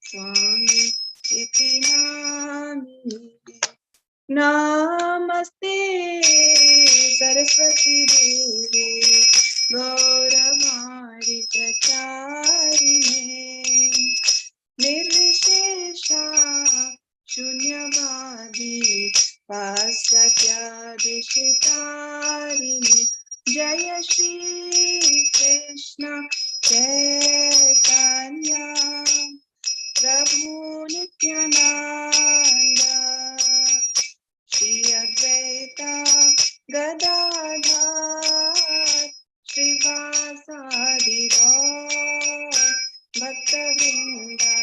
Swami iti namine. Namaste Saraswati Devi Gauravani Pracharine Nirvishesha Shunyavadi Paschatya Deshitarini Jaya Shri Krishna Chaitanya Prabhu Nityananda Shri Advaita Gadadhar Srivasadi Gaur Bhakta Vrinda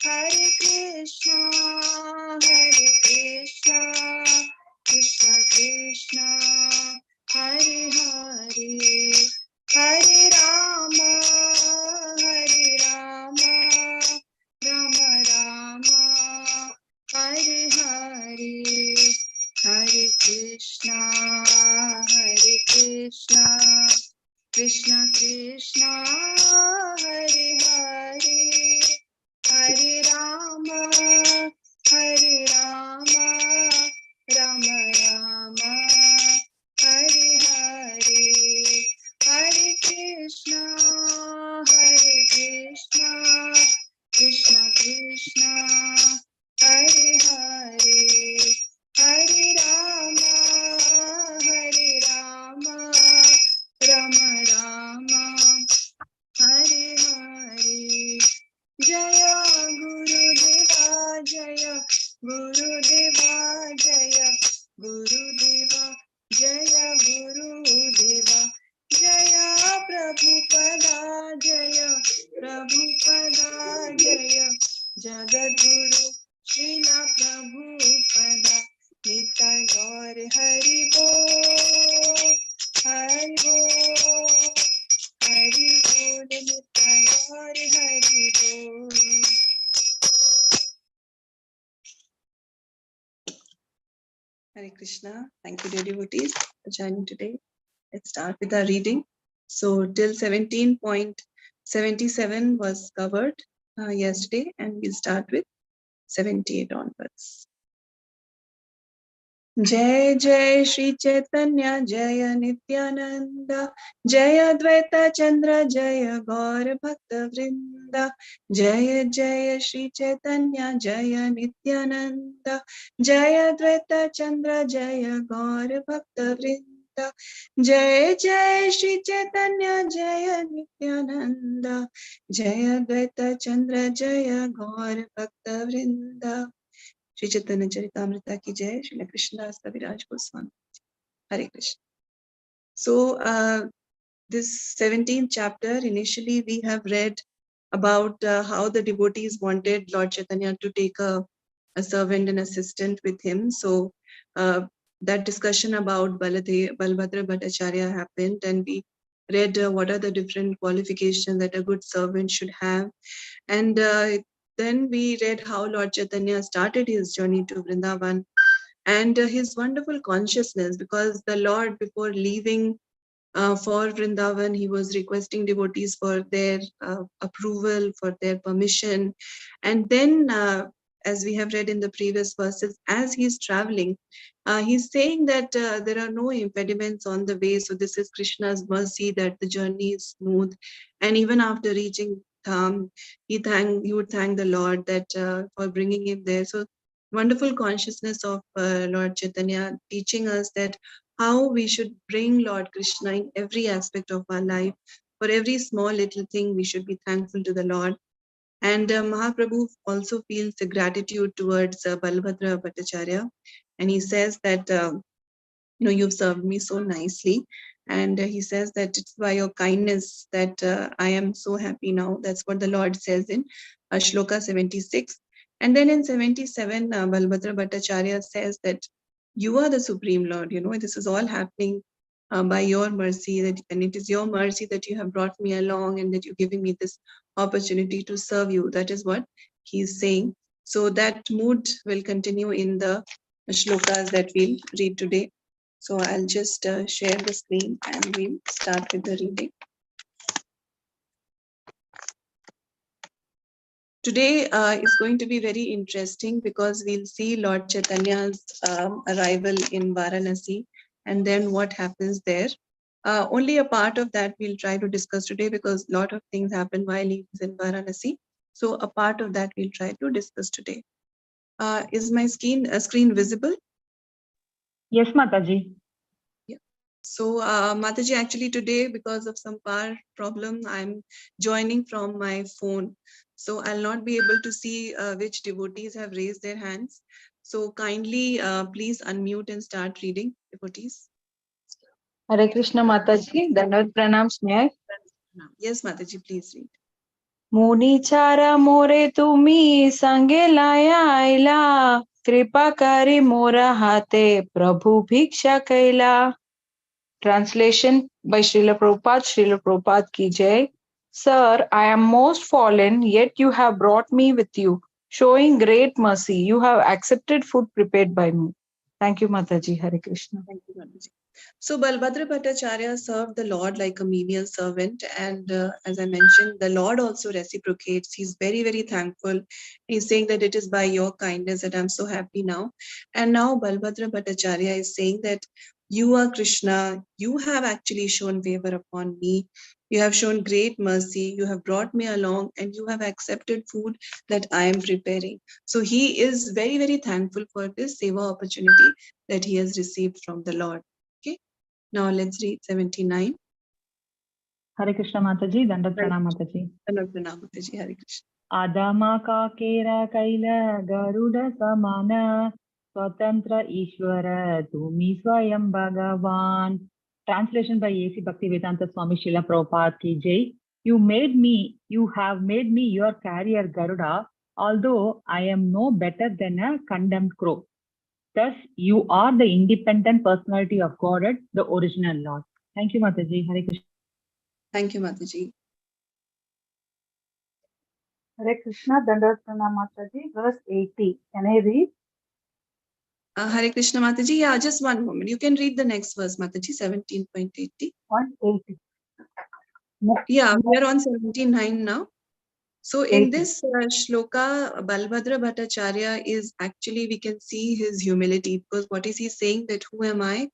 Hare Krishna Krishna Krishna Hare Hare Hare Rama Rama Rama Hare Hare Hare Krishna Krishna Krishna Hare Hare Hare Rama Rama Rama Hare Hare Hare Krishna Krishna Krishna Hare Hare Hare Rama Rama Rama Hare Hare Jaya Gurudeva Jaya Gurudeva Jaya Gurudeva Jaya Gurudeva Jaya Prabhupada Jaya Prabhupada Jaya Jagadguru Srila Prabhupada Nitai Gaur Hari Bol Hari Bol Hari Bol Nitai Gaur Hari Bol. Hare Krishna. Thank you, dear devotees, for joining today. Let's start with our reading. So till 17.77 was covered yesterday, and we'll start with 78 onwards. Jai Jai Shri Chaitanya Jaya Nityananda Jaya Dvaita Chandra Jaya Gaur Bhakta Vrinda Jaya Jaya Shri Chaitanya Jaya Nityananda Jaya Dvaita Chandra Jaya Gaur Bhakta Vrinda Jai Jai Shri Chaitanya Jaya Nityananda Jaya Dvaita Chandra Jaya Gaur Bhakta Vrinda. Shri Chaitanya Charitamrita ki jai, Shri Krishnadas Kaviraj Goswami. Hare Krishna. So this 17th chapter, initially we have read about how the devotees wanted Lord Chaitanya to take a servant and assistant with him. So that discussion about Balbhadra Bhattacharya happened, and we read what are the different qualifications that a good servant should have. And then we read how Lord Chaitanya started his journey to Vrindavan and his wonderful consciousness, because the Lord, before leaving for Vrindavan, he was requesting devotees for their approval, for their permission. And then, as we have read in the previous verses, as he's traveling, he's saying that there are no impediments on the way. So this is Krishna's mercy that the journey is smooth. And even after reaching Dham, he would thank the Lord that for bringing him there. So wonderful consciousness of Lord Chaitanya teaching us that how we should bring Lord Krishna in every aspect of our life. For every small little thing, we should be thankful to the Lord. And Mahaprabhu also feels a gratitude towards Balbhadra Bhattacharya. And he says that, you've served me so nicely. And he says that it's by your kindness that I am so happy now. That's what the Lord says in Shloka 76. And then in 77, Balbhadra Bhattacharya says that you are the Supreme Lord. This is all happening by your mercy, and it is your mercy that you have brought me along and that you're giving me this opportunity to serve you. That is what he's saying. So that mood will continue in the shlokas that we'll read today. So I'll just share the screen and we'll start with the reading. Today is going to be very interesting because we'll see Lord Chaitanya's arrival in Varanasi and then what happens there. Only a part of that we'll try to discuss today because a lot of things happen while he is in Varanasi. So a part of that we'll try to discuss today. Is my screen visible? Yes, Mataji. Yeah. So Mataji, actually today, because of some power problem, I'm joining from my phone. So I'll not be able to see which devotees have raised their hands. So kindly, please unmute and start reading, devotees. Hare Krishna Mataji. Dandavat pranams, may I? Yes, Mataji, please read. मुनिचारा मोरे तुम्ही संगे लाया आयला कृपा करी मोरा हाथे प्रभु भिक्षा कैला. Translation by Srila Prabhupada ki jai. Sir, I am most fallen, yet you have brought me with you. Showing great mercy, you have accepted food prepared by me. Thank you, Mataji. Hare Krishna. Thank you, Mataji. So Balbhadra Bhattacharya served the Lord like a menial servant, and as I mentioned, the Lord also reciprocates. He's very, very thankful. He's saying that it is by your kindness that I'm so happy now. And now Balbhadra Bhattacharya is saying that you are Krishna. You have actually shown favor upon me. You have shown great mercy. You have brought me along, and you have accepted food that I am preparing. So he is very, very thankful for this seva opportunity that he has received from the Lord. Okay, now let's read 79. Hare Krishna Mataji. Dandavat pranam Mataji. Pranam Mataji. Hare Krishna. Adama ka kera kaila garuda samana swatantra ishvara tumi swayam bhagavan. Translation by A.C. Bhaktivedanta Swami Srila Prabhupada ki jai. You have made me your carrier Garuda, although I am no better than a condemned crow. Thus, you are the independent personality of Godhead, the original Lord. Thank you, Mataji. Hare Krishna. Thank you, Mataji. Hare Krishna, Dandavat pranam Mataji, verse 80. Can I read? Hare Krishna Mataji. Yeah, just one moment. You can read the next verse, Mataji, 17.80. 180. Yeah, we are on 17.9 now. So in 80. this shloka, Balbhadra Bhattacharya is actually, we can see his humility, because what is he saying? That who am I?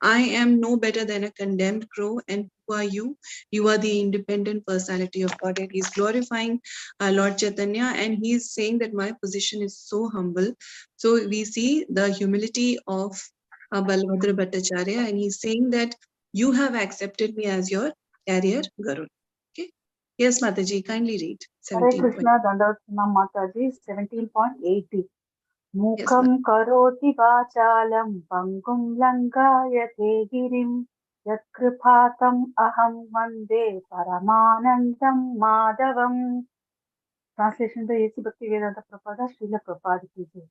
I am no better than a condemned crow. And who are you? You are the independent personality of Godhead. He's glorifying Lord Chaitanya, and he's saying that my position is so humble. So we see the humility of Balbhadra Bhattacharya, and he's saying that you have accepted me as your carrier, Garud. Okay. Yes, Mataji, kindly read. Hare 17 Krishna, Dandavat pranam Mataji, 17.80. Yes, Mukam karoti vachalam pangum langayate girim yatkripatam aham vande paramanandam madhavam. Translation by A.C. Bhaktivedanta Prabhupada, Srila Prabhupada ki jai.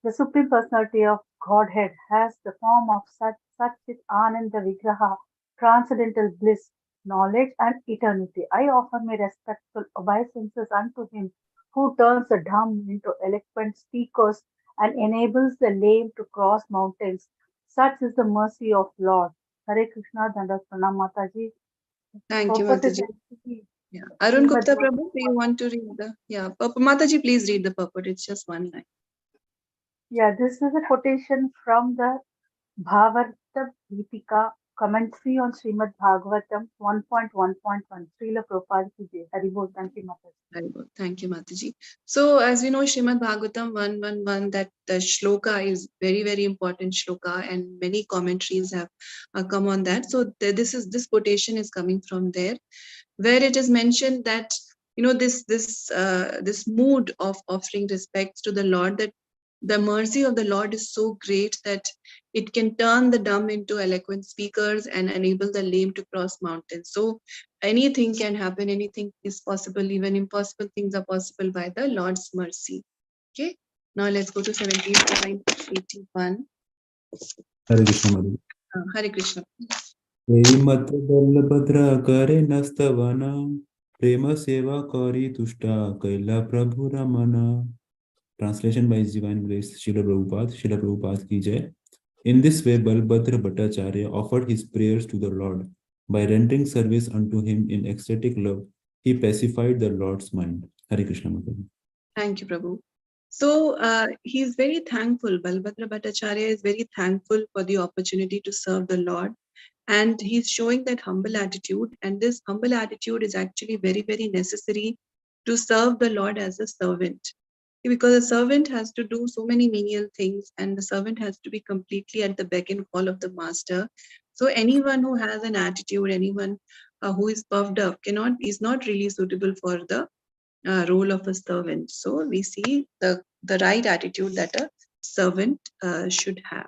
The Supreme Personality of Godhead has the form of Satchit Ananda Vigraha, transcendental bliss, knowledge, and eternity. I offer my respectful obeisances unto him who turns the dumb into eloquent speakers and enables the lame to cross mountains. Such is the mercy of Lord. Hare Krishna, Dandavat pranam Mataji. thank you, Purport is Mataji. Yeah. Arun Srimad Gupta Prabhu, do you want to read the? Yeah, Mataji, please read the purport. It's just one line. Yeah, this is a quotation from the Bhavarta Deepika commentary on Srimad Bhagavatam 1.1.1. Srila Prabhupada ki jai. Haribol. Thank you, Mataji. Very good. Thank you, Mataji. So, as we know, Srimad Bhagavatam 1.1.1, that the shloka is very, very important shloka, and many commentaries have come on that. So, this quotation is coming from there, where it is mentioned that this mood of offering respects to the Lord, that the mercy of the Lord is so great that it can turn the dumb into eloquent speakers and enable the lame to cross mountains. So anything can happen, anything is possible, even impossible things are possible by the Lord's mercy. Okay, now let's go to 17.81. Hare Krishna Madhu. Hare Krishna. Matra Balabhadra Kare Nastavana Prema Seva Kari Tushta Kaila Prabhu Ramana. Translation by His Divine Grace Srila Prabhupada ki jai. In this way, Balbhadra Bhattacharya offered his prayers to the Lord. By rendering service unto him in ecstatic love, he pacified the Lord's mind. Hare Krishna Madhu. Thank you, Prabhu. So he is very thankful. Balabhadra Bhattacharya is very thankful for the opportunity to serve the Lord. And he's showing that humble attitude. And this humble attitude is actually very, very necessary to serve the Lord as a servant. Because a servant has to do so many menial things, and the servant has to be completely at the beck and call of the master. So anyone who has an attitude, anyone who is puffed up is not really suitable for the role of a servant. So we see the right attitude that a servant should have.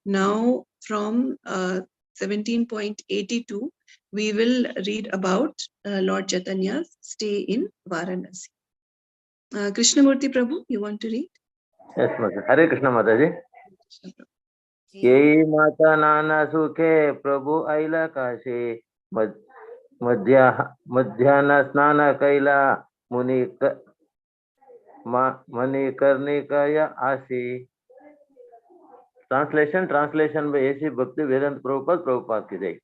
Now from 17.82, we will read about Lord Chaitanya's stay in Varanasi. Krishnamurti Prabhu, you want to read? Yes, Mother. Hare Krishna, Mataji. Yei mata nana sukhe Prabhu aila kashi madhyana snana kaila muni karnikaya asi. Translation by A.C. Bhakti Vedanta Prabhupada ki jai.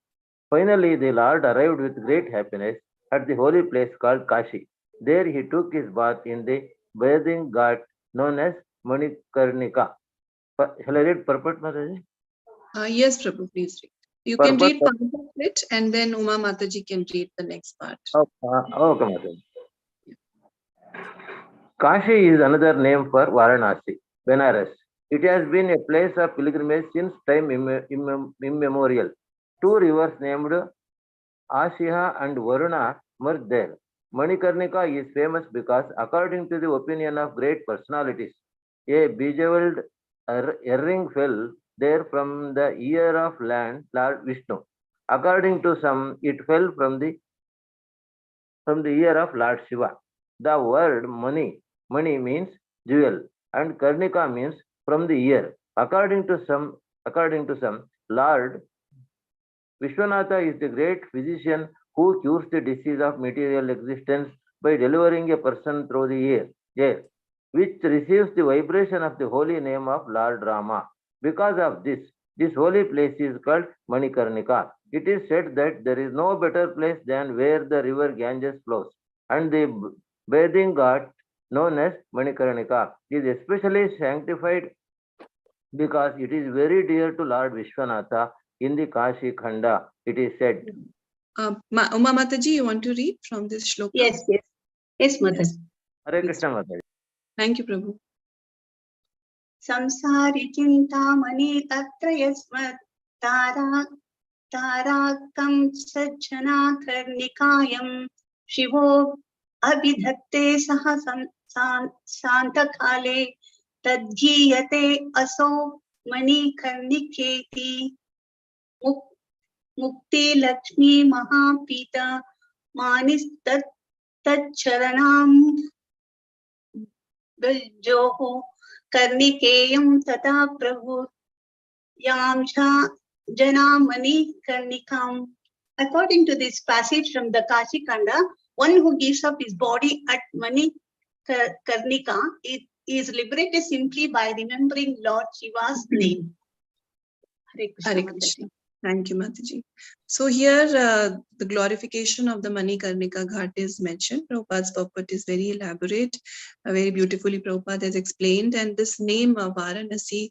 Finally, the Lord arrived with great happiness at the holy place called Kashi. There he took his bath in the bathing ghat known as Manikarnika. Shall I read purport, Mataji? Yes, Prabhu, please read. You can read part of it, and then Uma Mataji can read the next part. Okay, Mataji. Kashi is another name for Varanasi, Benares. It has been a place of pilgrimage since time immemorial. Two rivers named Ashiha and Varuna merge there. Manikarnika is famous because, according to the opinion of great personalities, a bejeweled earring fell there from the ear of Lord Vishnu. According to some, it fell from the ear of Lord Shiva. The word money means jewel, and Karnika means from the ear. According to some, Lord Vishwanatha is the great physician who cures the disease of material existence by delivering a person through the air, which receives the vibration of the holy name of Lord Rama. Because of this holy place is called Manikarnika. It is said that there is no better place than where the river Ganges flows, and the bathing ghat known as Manikarnika is especially sanctified because it is very dear to Lord Vishwanatha in the Kashi Khanda. It is said. Uma Mataji, you want to read from this shloka? Yes, Mother. Hare Krishna, Mataji. Thank you, Prabhu. Samsari chintamani tatra yasmat tarakam sajjana karnikayam shivo abhidhatte saha santakale tadghiyate aso mani karniketi mukti lakshmi mahapita manis taccharanam Joho Karnikeyam Tata Prabhu Yamsha Janamani Karnikam. According to this passage from the Kashi Khanda, one who gives up his body at Mani Karnika is liberated simply by remembering Lord Shiva's name. Hare Krishna. Thank you, Mataji. So here the glorification of the Manikarnika Ghat is mentioned. Prabhupada's purport is very elaborate, very beautifully Prabhupada has explained. And this name Varanasi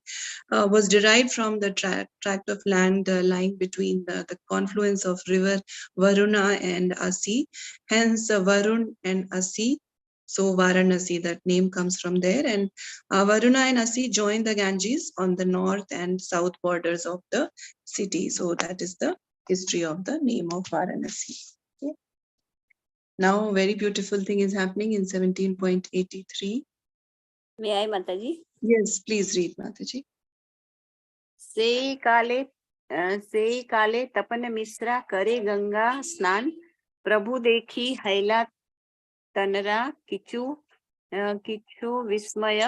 was derived from the tract of land lying between the confluence of river Varuna and Asi. Hence Varun and Asi. So Varanasi, that name comes from there. And Varuna and Asi join the Ganges on the north and south borders of the city. So that is the history of the name of Varanasi. Okay. Now, very beautiful thing is happening in 17.83. May I, Mataji? Yes, please read, Mataji. से काले तपन मिश्रा करे गंगा स्नान प्रभु देखी हैला तनरा किचु विस्मय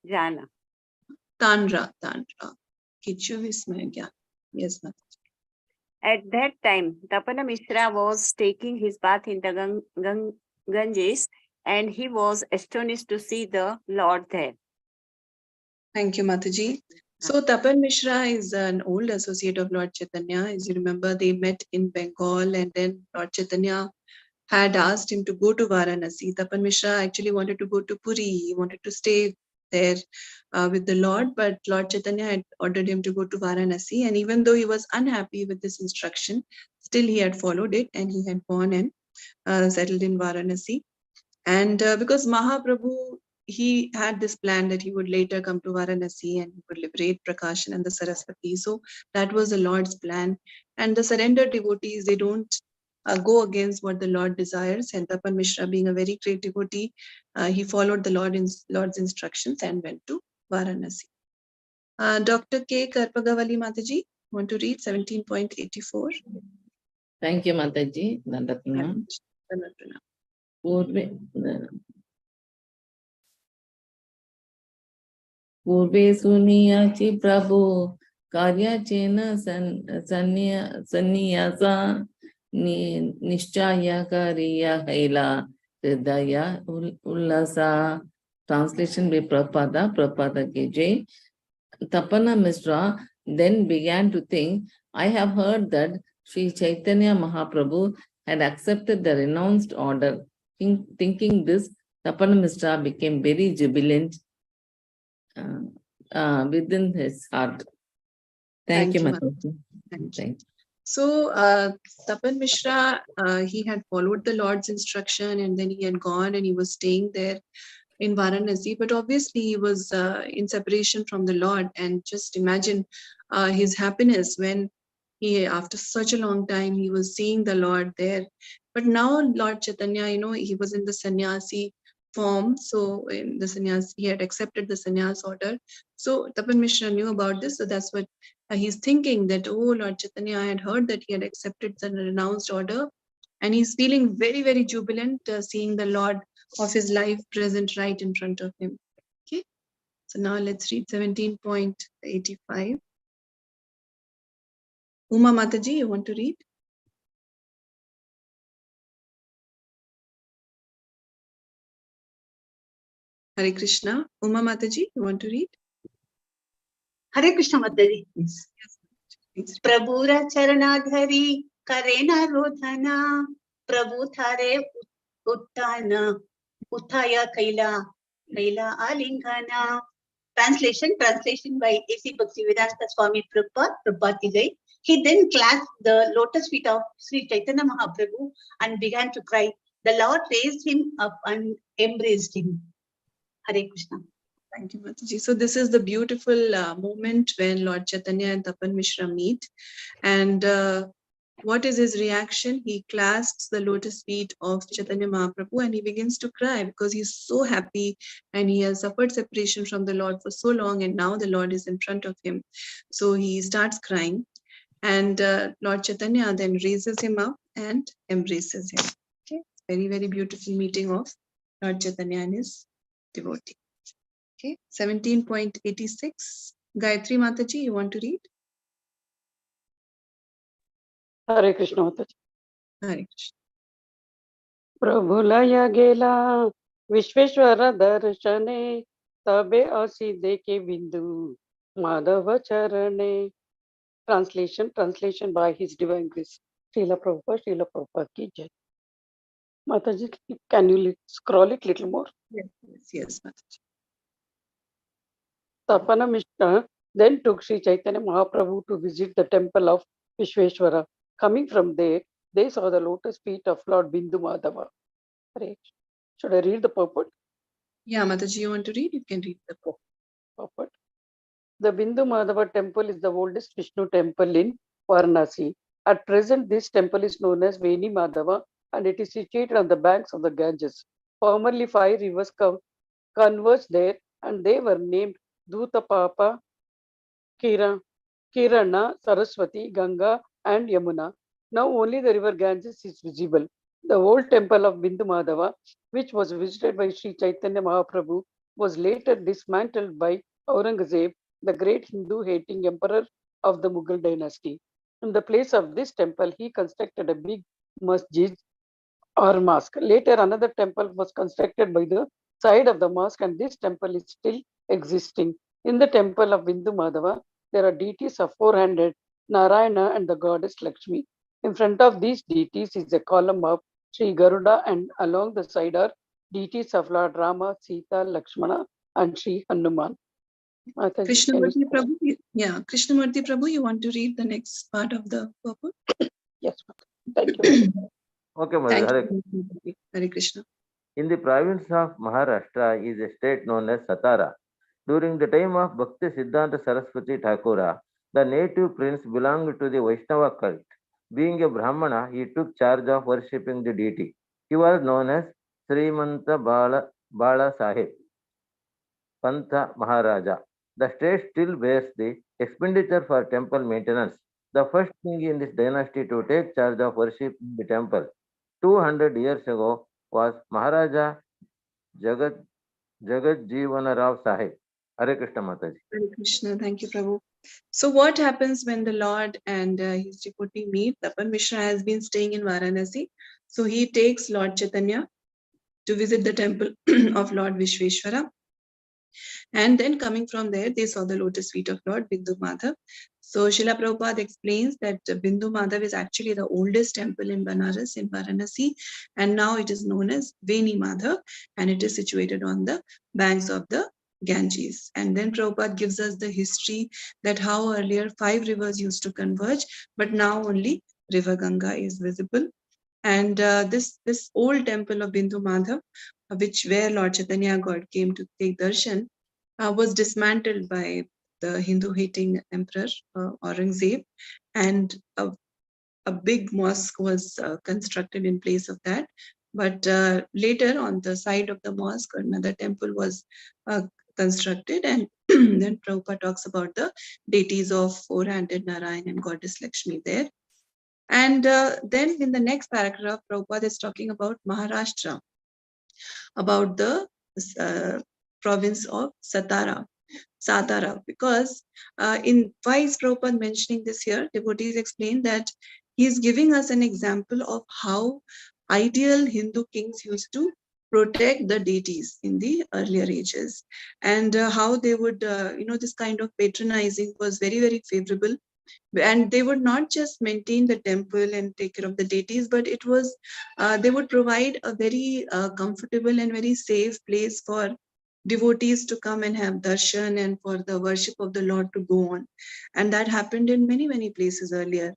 जाना. Tanra, kichu vismaya gyan. Yes, Mataji. At that time, Tapana Mishra was taking his bath in the Ganges, and he was astonished to see the Lord there. Thank you, Mataji. So Tapan Mishra is an old associate of Lord Chaitanya. As you remember, they met in Bengal, and then Lord Chaitanya had asked him to go to Varanasi. Tapan Mishra actually wanted to go to Puri. He wanted to stay there with the Lord, but Lord Chaitanya had ordered him to go to Varanasi. And even though he was unhappy with this instruction, still he had followed it, and he had gone and settled in Varanasi. And because Mahaprabhu, he had this plan that he would later come to Varanasi and he would liberate Prakashan and the Saraswati. So that was the Lord's plan. And the surrendered devotees, they don't go against what the Lord desires. And Tapan Mishra, being a very great devotee, he followed the Lord's instructions and went to Varanasi. Dr. K. Karpagavali Mataji, want to read 17.84? Thank you, Mataji. Dandatana. पूर्वे सुनियाची प्रभु कार्याचेन सन्नियासा निश्चय करिया हैला हृदय उल्लासा. Translation by Prabhupada K.J. Tapana Mishra then began to think, I have heard that Sri Chaitanya Mahaprabhu had accepted the renounced order. Thinking this, Tapana Mishra became very jubilant within his heart. Thank you, Mataji. Thank you. So Tapan Mishra, he had followed the Lord's instruction, and then he had gone and he was staying there in Varanasi. But obviously he was in separation from the Lord. And just imagine his happiness when he, after such a long time, he was seeing the Lord there. But now Lord Chaitanya, he was in the sannyasi form. So in the sannyas, he had accepted the sannyas order. So Tapan Mishra knew about this. So that's what he's thinking, that, oh, Lord Chaitanya, I had heard that he had accepted the renounced order. And he's feeling very, very jubilant seeing the Lord of his life present right in front of him. Okay. So now let's read 17.85. Uma Mataji, you want to read? Hare Krishna. Uma Mataji, you want to read? Hare Krishna Mataji. Yes. Prabhura Charanadhari Karena Rodhana Prabhu Thare Uttana Uttaya Kaila Alingana. Translation by A.C. Bhaktivedanta Swami Prabhupada ki jai. He then clasped the lotus feet of Sri Chaitanya Mahaprabhu and began to cry. The Lord raised him up and embraced him. Hare Krishna. Thank you, Mataji. So this is the beautiful moment when Lord Chaitanya and Tapan Mishra meet. And what is his reaction? He clasps the lotus feet of Chaitanya Mahaprabhu and he begins to cry because he's so happy and he has suffered separation from the Lord for so long, and now the Lord is in front of him. So he starts crying, and Lord Chaitanya then raises him up and embraces him. Okay, very, very beautiful meeting of Lord Chaitanya and his devotee. Okay, 17.86. Gayatri Mataji, you want to read? Hare Krishna Mataji. Hare Krishna. Prabhulaya gela Vishveshwara darshane tabe asi deke bindu Madhava charane. Translation by His Divine Grace Srila Prabhupada ki jai. Mataji, can you scroll it little more? Yes, Mataji. Tapana Mishra then took Sri Chaitanya Mahaprabhu to visit the temple of Vishveshwara. Coming from there, they saw the lotus feet of Lord Bindu Madhava. Should I read the purport? Yeah, Mataji, you want to read? You can read the purport. The Bindu Madhava temple is the oldest Vishnu temple in Varanasi. At present, this temple is known as Veni Madhava and it is situated on the banks of the Ganges. Formerly, 5 rivers converged there and they were named Dhuta Papa, Kirana, Saraswati, Ganga and Yamuna. Now only the river Ganges is visible. The old temple of Bindu Madhava, which was visited by Sri Chaitanya Mahaprabhu, was later dismantled by Aurangzeb, the great Hindu-hating emperor of the Mughal dynasty. In the place of this temple, he constructed a big masjid or mosque. Later, another temple was constructed by the side of the mosque, and this temple is still existing. In the temple of Bindu Madhava, there are deities of 400, Narayana and the goddess Lakshmi. In front of these deities is a column of Sri Garuda, and along the side are deities of Lord Rama, Sita, Lakshmana, and Sri Hanuman. Mataji, can you Krishnamurti Prabhu, yeah, Krishnamurti Prabhu, you want to read the next part of the purport? Yes, Mataji. Thank you, Mataji. Okay, Thank Hare. you. Hare Krishna. In the province of Maharashtra is a state known as Satara. During the time of Bhakti Siddhanta Saraswati Thakura, the native prince belonged to the Vaishnava cult. Being a Brahmana, he took charge of worshipping the deity. He was known as Srimanta Bala Sahib, Pantha Maharaja. The state still bears the expenditure for temple maintenance. The first king in this dynasty to take charge of worship in the temple 200 years ago was Maharaja Jagat Jivana Rao Sahib. Hare Krishna Mataji. Hare Krishna. Thank you, Prabhu. So what happens when the Lord and his devotee meet? Tapan Mishra has been staying in Varanasi. So he takes Lord Chaitanya to visit the temple of Lord Vishveshwara. And then coming from there, they saw the lotus feet of Lord Bindu Madhav. So Srila Prabhupada explains that Bindu Madhav is actually the oldest temple in Banaras, in Varanasi, and now it is known as Veni Madhav, and it is situated on the banks of the Ganges. And then Prabhupada gives us the history that how earlier 5 rivers used to converge, but now only River Ganga is visible. And this old temple of Bindu Madhav, where Lord Chaitanya God came to take darshan, was dismantled by the Hindu-hating emperor Aurangzeb, and a big mosque was constructed in place of that. But later, on the side of the mosque, another temple was constructed, and then Prabhupada talks about the deities of four-handed Narayan and goddess Lakshmi there. And then in the next paragraph, Prabhupada is talking about Maharashtra, about the province of Satara, because in why is Prabhupada mentioning this here? Devotees explain that he is giving us an example of how ideal Hindu kings used to protect the deities in the earlier ages, and how they would, this kind of patronizing was very, very favorable. And they would not just maintain the temple and take care of the deities, but it was they would provide a very comfortable and very safe place for devotees to come and have darshan and for the worship of the Lord to go on. And that happened in many, many places earlier.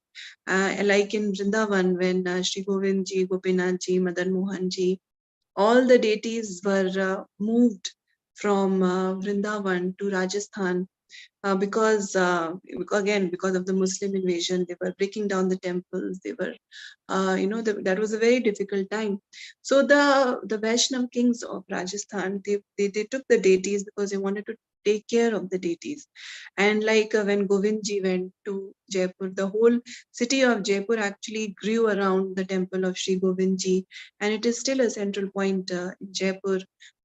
Like in Vrindavan, when Sri Govindji, Gopinathji, Madan Mohanji, all the deities were moved from Vrindavan to Rajasthan, because again, because of the Muslim invasion, they were breaking down the temples. They were, that was a very difficult time. So the Vaishnav kings of Rajasthan, they took the deities because they wanted to take care of the deities. And like when Govindji went to Jaipur, the whole city of Jaipur actually grew around the temple of Sri Govindji, and it is still a central point in Jaipur.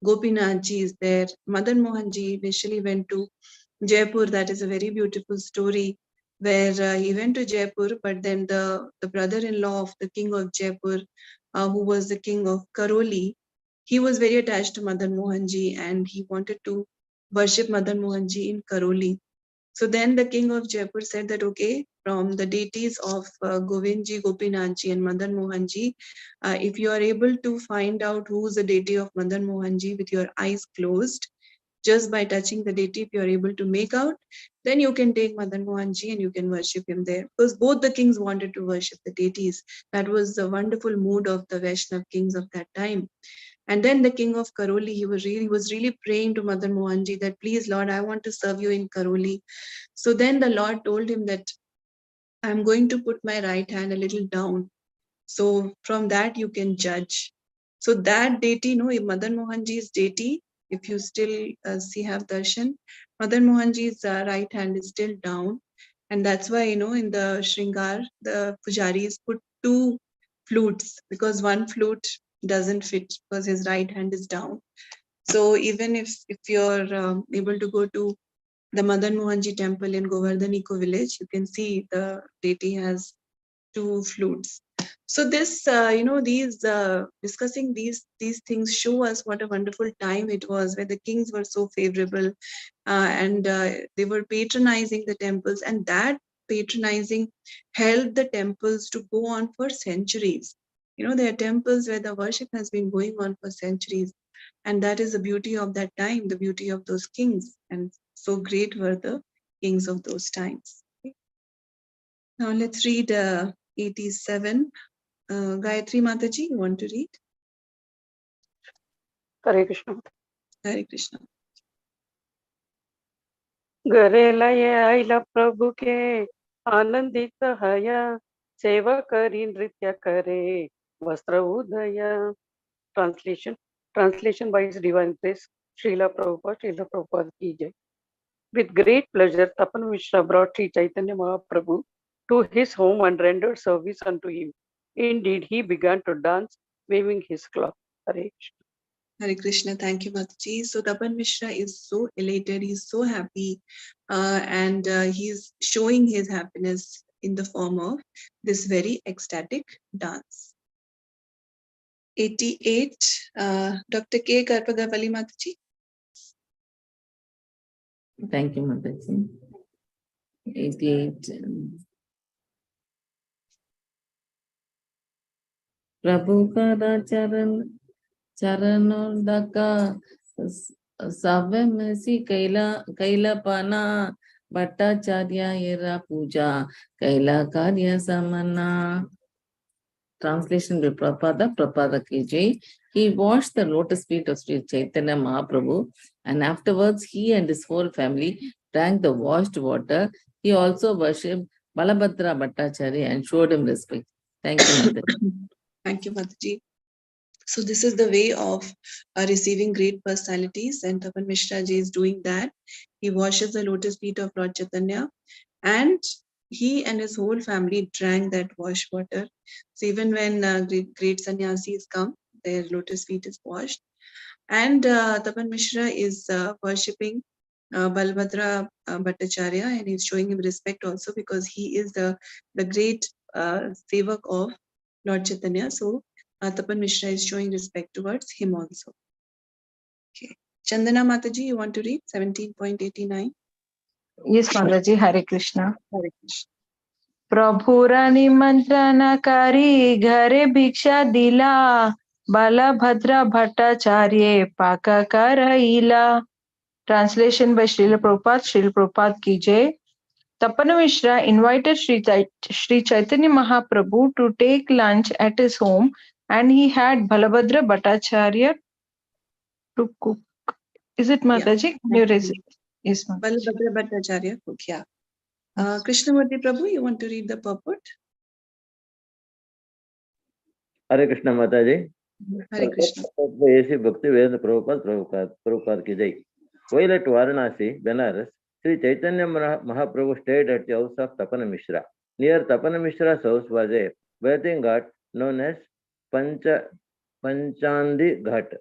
Gopinathji is there. Madan Mohanji initially went to Jaipur. That is a very beautiful story where he went to Jaipur, but then the brother-in-law of the king of Jaipur, who was the king of Karoli, he was very attached to Madan Mohanji and he wanted to worship Madan Mohanji in Karoli. So then the king of Jaipur said that, okay, from the deities of Govindji, Gopinathji and Madan Mohanji, if you are able to find out who is the deity of Madan Mohanji with your eyes closed, just by touching the deity, if you are able to make out, then you can take Madan Mohanji and you can worship him there. Because both the kings wanted to worship the deities. That was the wonderful mood of the Vaishnav kings of that time. And then the king of Karoli, he was really praying to Madan Mohanji that, please, Lord, I want to serve you in Karoli. So then the Lord told him that I'm going to put my right hand a little down. So from that you can judge. So that deity, Madan Mohanji's deity, if you still have darshan, Madan Mohanji's right hand is still down. And that's why, in the Shringar, the pujaris put 2 flutes, because one flute doesn't fit because his right hand is down. So even if you're able to go to the Madan Mohanji temple in Govardhan Eco Village, you can see the deity has 2 flutes. So this, these discussing these things show us what a wonderful time it was, where the kings were so favorable, and they were patronizing the temples, and that patronizing helped the temples to go on for centuries. You know, there are temples where the worship has been going on for centuries. And that is the beauty of that time, the beauty of those kings. And so great were the kings of those times. Okay. Now let's read 87. Gayatri Mataji, you want to read? Hare Krishna. Hare Krishna. गरेलय आइला प्रभु के आनंदित हया सेवा करी नृत्य करे वस्त्र उदय. Translation by His Divine Grace Srila Prabhupada ki jai. With great pleasure, Tapan Mishra brought Sri Chaitanya Mahaprabhu to his home and rendered service unto him. Indeed, he began to dance, waving his cloth. Hare Krishna. Hare Krishna. Thank you, Mataji. So Tapan Mishra is so elated, he's so happy, and he's showing his happiness in the form of this very ecstatic dance. 88, Dr. K. Karpagavali Mataji. Thank you, Mataji. 88. Prabhu Kada Charanodaka Savamasi Kaila Pana Bhattacharya Yera Puja Kaila Karya Samana. Translation by Prabhupada ki jai. He washed the lotus feet of Sri Chaitanya Mahaprabhu, and afterwards he and his whole family drank the washed water. He also worshipped Balabhadra Bhattacharya and showed him respect. Thank you, Mataji. Thank you, Mataji. So this is the way of receiving great personalities, and Tapan Mishra ji is doing that. He washes the lotus feet of Lord Chaitanya, and he and his whole family drank that wash water. So even when great sannyasis come, their lotus feet is washed. And Tapan Mishra is worshipping Balbhadra Bhattacharya, and he's showing him respect also because he is the great sevak of Lord Chaitanya. So Tapan Mishra is showing respect towards him also. Okay. Chandana Mataji, you want to read 17.89? Yes, Mataji. Hare Krishna. Hare Krishna. प्रभुरा निमंत्रणकारी घरे भिक्षा दिला बलभद्र भट्टाचार्य पाका करैला. Translation by Srila Prabhupada ki jai. Tapan Mishra invited Sri Chaitanya Mahaprabhu to take lunch at his home, and he had Balabhadra Bhattacharya to cook. Is it Mataji? Yes, Mataji. Balabhadra Bhattacharya cook, yeah. Krishnamurti Prabhu, you want to read the purport? Hare Krishna Mataji. Hare Krishna. A.C. Bhakti Vedanta Prabhupada ki jai. While at Varanasi, Benares, Sri Chaitanya Mahaprabhu stayed at the house of Tapana Mishra. Near Tapana Mishra's house was a bathing ghat known as Panchandi Ghat.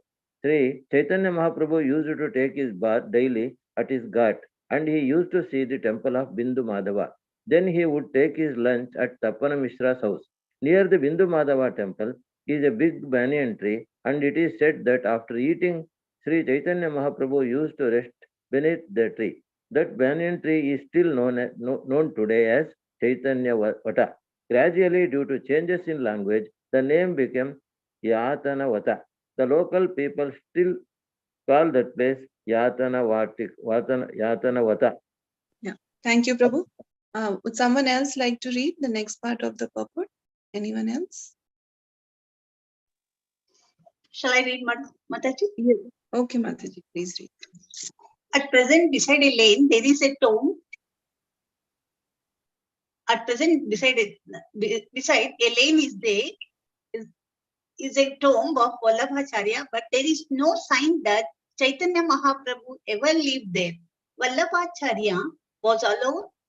Sri Chaitanya Mahaprabhu used to take his bath daily at his ghat, and he used to see the temple of Bindu Madhava. Then he would take his lunch at Tapana Mishra's house. Near the Bindu Madhava temple is a big banyan tree, and it is said that after eating, Sri Chaitanya Mahaprabhu used to rest beneath the tree. That banyan tree is still known today as Chaitanya Vata. Gradually, due to changes in language, the name became Yatana Vata. The local people still call that place Yatana Vata. Yeah. Thank you, Prabhu. Would someone else like to read the next part of the purport? Anyone else? Shall I read, Mataji? Yes. Okay, Mataji, please read. At present, beside a lane, there is a tomb. At present, beside a lane is there, is a tomb of Vallabhacharya, but there is no sign that Chaitanya Mahaprabhu ever lived there. Vallabhacharya was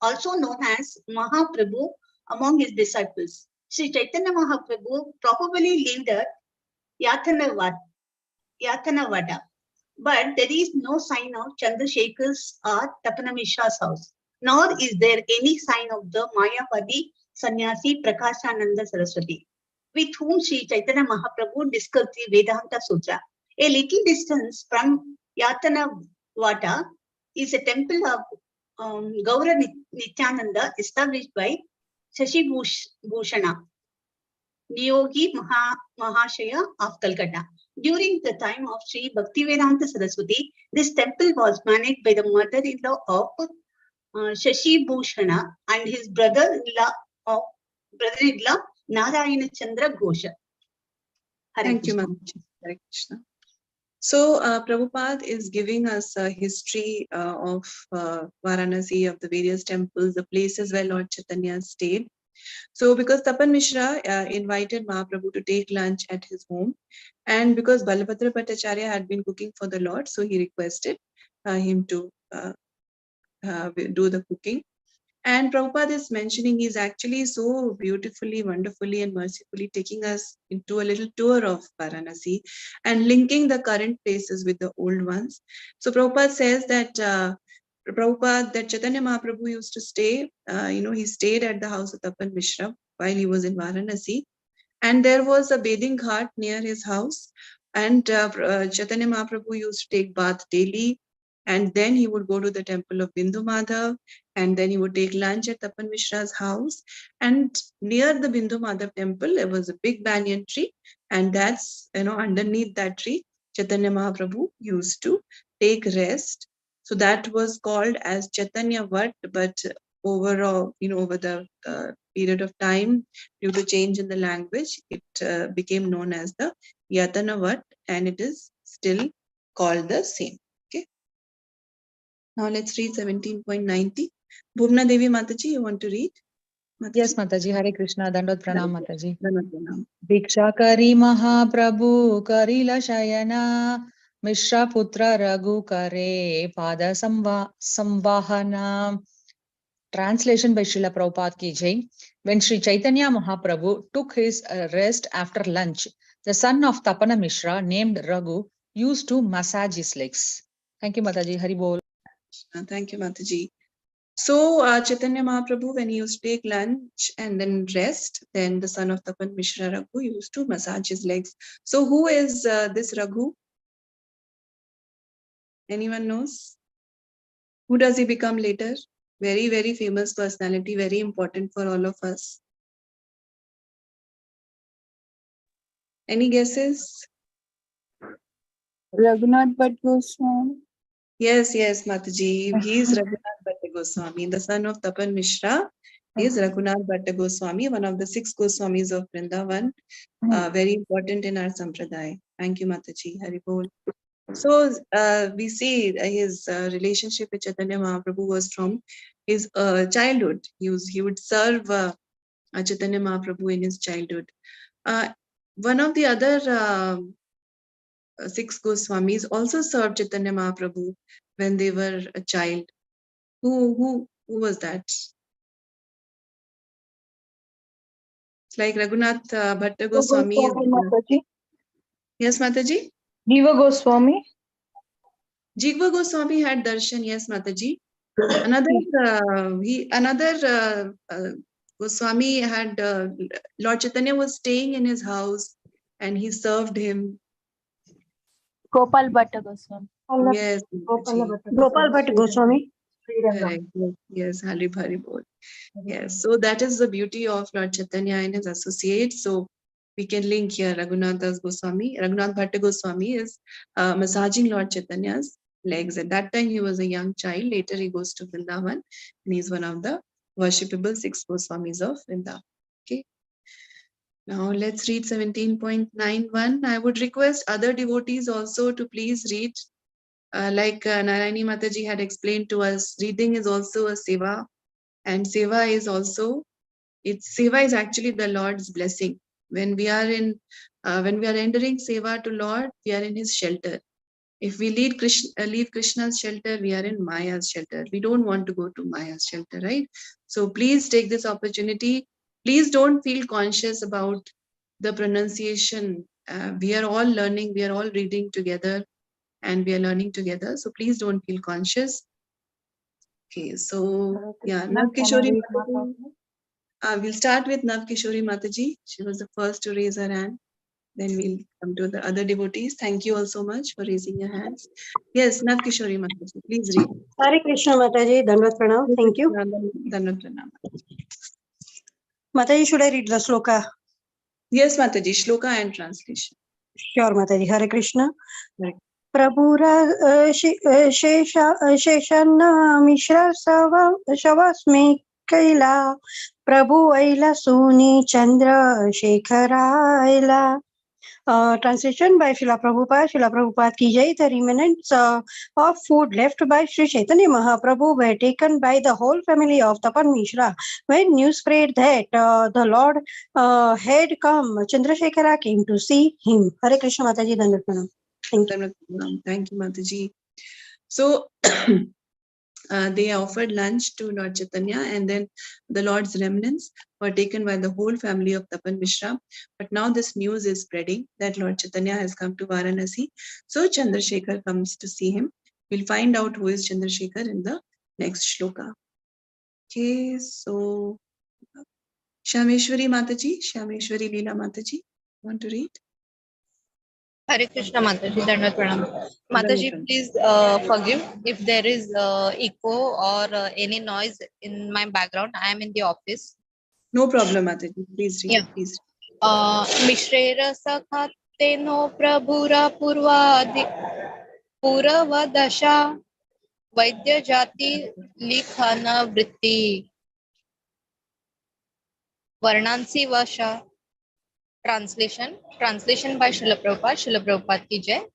also known as Mahaprabhu among his disciples. Sri Chaitanya Mahaprabhu probably lived at Yatanavada, but there is no sign of Chandrasekhar's or Tapana Mishra's house, nor is there any sign of the Mayavadi sannyasi Prakashananda Saraswati, with whom Sri Chaitanya Mahaprabhu discussed the Vedanta Sutra. A little distance from Yatanavada is a temple of Gaura Nityananda established by Shashi Bhushana. Niyogi Mahashaya of Calcutta. During the time of Sri Bhaktivedanta Saraswati, this temple was managed by the mother-in-law of Shashi Bhushana and his brother-in-law Narayana Chandra Ghosha. Hare Thank you, Krishna. Mataji. Hare Krishna. So, Prabhupada is giving us a history of Varanasi, of the various temples, the places where Lord Chaitanya stayed. So, because Tapan Mishra invited Mahaprabhu to take lunch at his home, and because Balabhadra Bhattacharya had been cooking for the Lord, so he requested him to do the cooking. And Prabhupada is mentioning he's actually so beautifully, wonderfully, and mercifully taking us into a little tour of Varanasi and linking the current places with the old ones. So Prabhupada says that that Chaitanya Mahaprabhu used to stay, he stayed at the house of Tapan Mishra while he was in Varanasi. And there was a bathing ghat near his house. And Chaitanya Mahaprabhu used to take bath daily. And then he would go to the temple of Bindu Madhav. And then he would take lunch at Tapan Mishra's house. And near the Bindu Madhav temple, there was a big banyan tree. And that's, underneath that tree, Chaitanya Mahaprabhu used to take rest. So that was called as Chaitanya Vat, but overall, over the period of time, due to change in the language, it became known as the Yatanavat, and it is still called the same. Okay. Now let's read 17.90. Bhuvna Devi Mataji, you want to read? Mataji? Yes, Mataji. Hare Krishna. Dandot Pranam, Mataji. Dandot Pranam. Diksha Kari Mahaprabhu Karila Shayana Mishra Putra Raghu Kare Pada Samvahana. Translation by Srila Prabhupada ki Jai. When Sri Chaitanya Mahaprabhu took his rest after lunch, the son of Tapana Mishra named Raghu used to massage his legs. Thank you, Mataji. Hari Bol. Thank you, Mataji. So Chaitanya Mahaprabhu, when he used to take lunch and then rest, then the son of Tapan Mishra Raghu used to massage his legs. So who is this Raghu? Anyone knows? Who does he become later? Very, very famous personality, very important for all of us. Any guesses? Raghunath Bhatt Goswami. Yes, Mataji. He is Raghunath Bhatta Goswami. The son of Tapan Mishra is Raghunath Bhatta Goswami, one of the 6 Goswamis of Vrindavan. Very important in our Sampradaya. Thank you, Mataji. Hari Bol. So we see his relationship with Chaitanya Mahaprabhu was from his childhood. He would serve Chaitanya Mahaprabhu in his childhood. One of the other 6 Goswamis also served Chaitanya Mahaprabhu when they were a child. Who was that? It's like Raghunath Bhatta Goswami. Yes, Mataji? Jiva Goswami. Jigva Goswami had darshan, yes, Mataji. Another Goswami had Lord Chaitanya was staying in his house and he served him. Gopal Bhatta Goswami. Yes, Gopal Bhatta Goswami. Correct. Yes, Hari Bol. Yes, so that is the beauty of Lord Chaitanya and his associates. So we can link here Raghunath Bhatta Goswami is massaging Lord Chaitanya's legs. At that time, he was a young child. Later, he goes to Vrindavan and he's one of the worshipable 6 Goswamis of Vrindavan. Okay. Now let's read 17.91. I would request other devotees also to please read. Like Narayani Mataji had explained to us, reading is also a seva. And seva is actually the Lord's blessing. When we are entering seva to Lord, we are in his shelter. If we leave Krishna's shelter, we are in Maya's shelter. We don't want to go to Maya's shelter, right? So please take this opportunity. Please don't feel conscious about the pronunciation. We are all learning, we are all reading together, and we are learning together. So please don't feel conscious. Okay, so yeah, Navkishori Mataji. We'll start with Navkishori Mataji. She was the first to raise her hand. Then we'll come to the other devotees. Thank you all so much for raising your hands. Yes, Navkishori Mataji, please read. Hare Krishna Mataji, Dandavat Pranam. Thank you. Dandavat Pranam. Mataji, should I read the sloka? Yes, Mataji, shloka and translation. Sure, Mataji. Hare Krishna. Prabhura Sheshanna Mishra Shavasmi Kaila Prabhu Aila Suni Chandra Shekhara. Translation by Srila Prabhupada. Srila Prabhupada ki jai. The remnants of food left by Sri Chaitanya Mahaprabhu were taken by the whole family of Tapan Mishra. When news spread that the Lord had come, Chandrasekhara came to see him. Hare Krishna Mataji, Dandavat Pranam. Thank you. Thank you, Mataji. So they offered lunch to Lord Chaitanya, and then the Lord's remnants were taken by the whole family of Tapan Mishra. But now this news is spreading that Lord Chaitanya has come to Varanasi. So Chandrasekhar comes to see him. We'll find out who is Chandrasekhar in the next shloka. Okay, so Shameshwari Mataji, Shameshwari Leela Mataji, want to read? Hare Krishna Mataji, Dandavat Pranam. Mataji, please forgive if there is echo or any noise in my background. I am in the office. No problem, Mataji. Please read. Yeah. Please. Mishrera Sakhateno Prabhura Puravadasha Vaidya Jati Likhana Vritti Varnansi Vasha. Translation by Srila Prabhupada. Srila Prabhupada ki jai.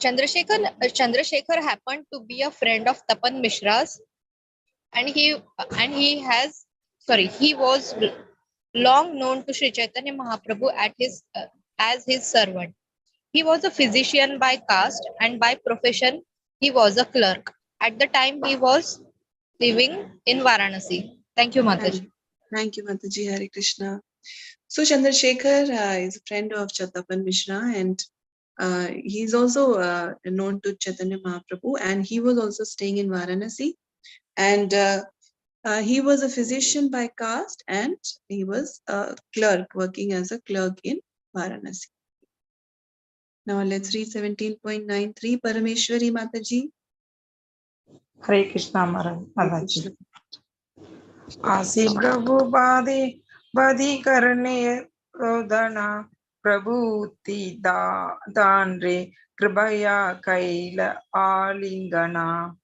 Chandrasekhar happened to be a friend of Tapan Mishra's, and he was long known to Sri Chaitanya Mahaprabhu as his servant. He was a physician by caste, and by profession he was a clerk. At the time he was living in Varanasi. Thank you, Mataji. Thank you, Mataji. Hare Krishna. So Chandrasekhar is a friend of Tapan Mishra, and he's also known to Chaitanya Mahaprabhu, and he was also staying in Varanasi. And he was a physician by caste, and he was a clerk, working as a clerk in Varanasi. Now let's read 17.93. Parameshwari Mataji. Hare Krishna Mataji. Asi Prabhu Badi Karne Rodana Prabhuti Danre Kribaya Kaila Alingana.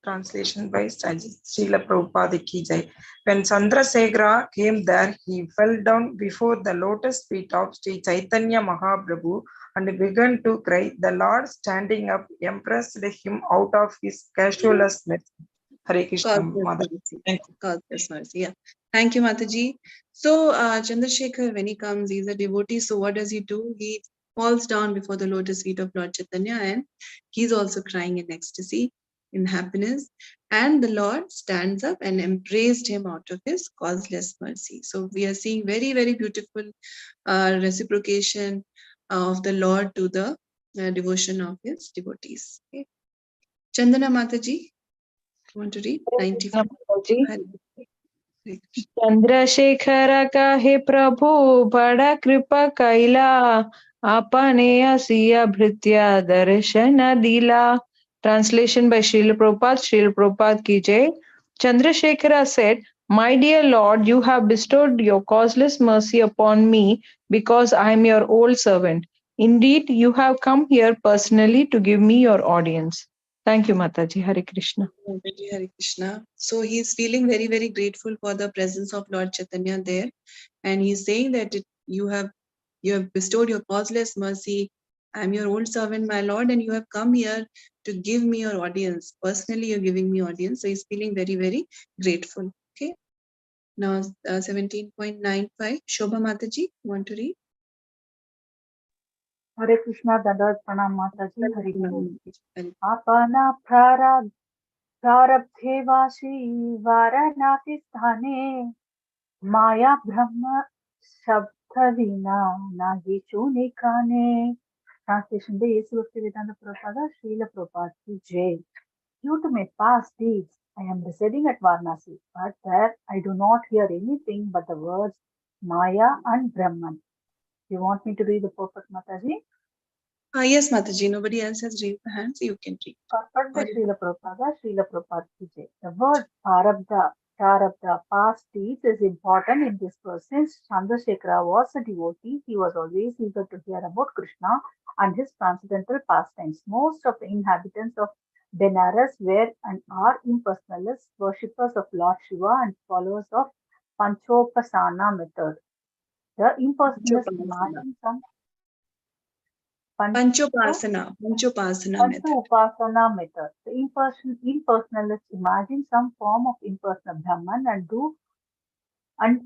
Translation by Srila Prabhupada ki jai. When Chandrasekhara came there, he fell down before the lotus feet of Sri Chaitanya Mahaprabhu and began to cry. The Lord, standing up, embraced him out of his casualness. Hare Krishna, Mother. Thank you. God bless mercy. Yeah. Thank you, Mataji. So Chandrasekhar, when he comes, he's a devotee. So what does he do? He falls down before the lotus feet of Lord Chaitanya, and he's also crying in ecstasy, in happiness. And the Lord stands up and embraced him out of his causeless mercy. So we are seeing very, very beautiful reciprocation of the Lord to the devotion of his devotees. Okay. Chandana Mataji, want to read? 95. Chandrashekhar कहे प्रभु बड़ा कृपा कैला आपने असिया भृत्या दर्शन दिला. Translation by Srila Prabhupada ki jai. Chandrasekhara said, "My dear Lord, you have bestowed your causeless mercy upon me because I am your old servant. Indeed, you have come here personally to give me your audience." Thank you, Mataji. Hare Krishna. Hare Krishna. So he's feeling very, very grateful for the presence of Lord Chaitanya there, and he's saying that you have bestowed your causeless mercy. I'm your old servant, my Lord, and you have come here to give me your audience. Personally, you're giving me audience. So he's feeling very, very grateful. Okay. Now 17.95. Shobha Mataji, want to read? Hare Krishna, Dandavat Pranam Mataji, Hare Krishna. Apana prarabdhe vashi varanasi sthane Maya Brahma Shabda Vina Nahi Chunikane. Translation by Yesu Bhaktivedanta Prabhupada, Srila Prabhupada ki jai. Due to my past deeds, I am residing at Varanasi, but there I do not hear anything but the words Maya and Brahman. You want me to read the perfect, Mataji? Yes, Mataji. Nobody else has raised the hand, so you can read. Perfect by Srila Prabhupada ki jai. The word Prarabdha Prarabdha, past deeds, is important in this verse. Since Chandrasekhara was a devotee, he was always eager to hear about Krishna and his transcendental pastimes. Most of the inhabitants of Benares were and are impersonalists, worshippers of Lord Shiva and followers of Panchopasana method. The impersonalists imagine some Panchopasana method. Panchopasana method. The impersonalists imagine some form of impersonal Brahman and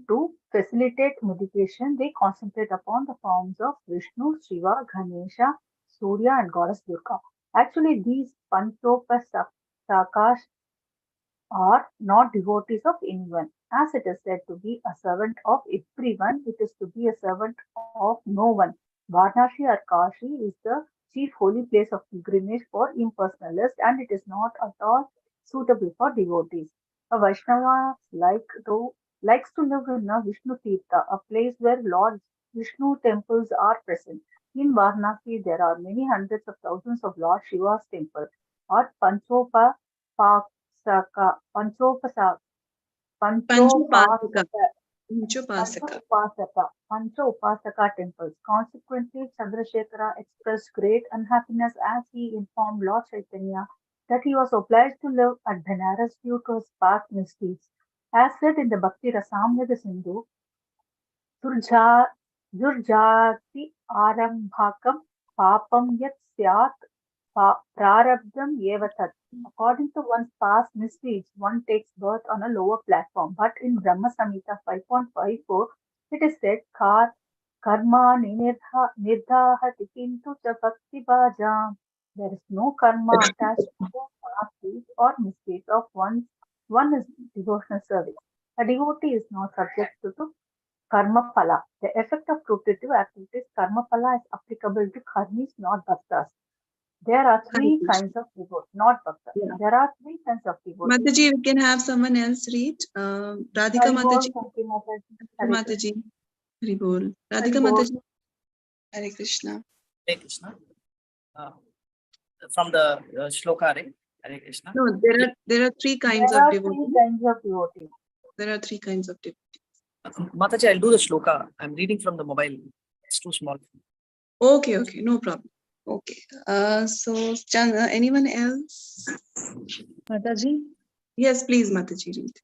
to facilitate meditation, they concentrate upon the forms of Vishnu, Shiva, Ganesha, Surya, and Goddess Durga. Actually, these Panchopasakas are not devotees of anyone. As it is said to be a servant of everyone, it is to be a servant of no one. Varnashi or Kashi is the chief holy place of pilgrimage for impersonalists, and it is not at all suitable for devotees. A Vaishnava likes to live in a Vishnu Tirtha, a place where Lord Vishnu temples are present. In Varanasi, there are many hundreds of thousands of Lord Shiva's temples, or Panchopasaka temples. Consequently, Chandrasekhara expressed great unhappiness as he informed Lord Chaitanya that he was obliged to live at Benares due to his past misdeeds. As said in the Bhakti Rasamrita Sindhu, Durjati Arambhakam Papam Yat Syat Prarabdham Yevatat. According to one's past misdeeds, one takes birth on a lower platform. But in Brahma Samhita 5.54, it is said, Karma nirdhahati kintu cha bhakti bhajam. There is no karma attached to the past deeds or misdeeds of one is devotional service. A devotee is not subject to karma phala. The effect of fruitive activities, karma phala, is applicable to karmis, not bhaktas. There are three kinds of devotees, not bhaktas. Yeah. There are three kinds of devotees. Mataji, we can have someone else read. Radhika Mataji. Mataji. Hari Bol. Radhika Mataji. Hare Krishna. Hare Krishna. From the shloka, right? Hare Krishna. No, there are three kinds of devotees. There are three kinds of devotees. Mataji, I'll do the shloka. I'm reading from the mobile. It's too small. Okay, no problem. Okay. So, anyone else? Mataji? Yes, please, Mataji, read.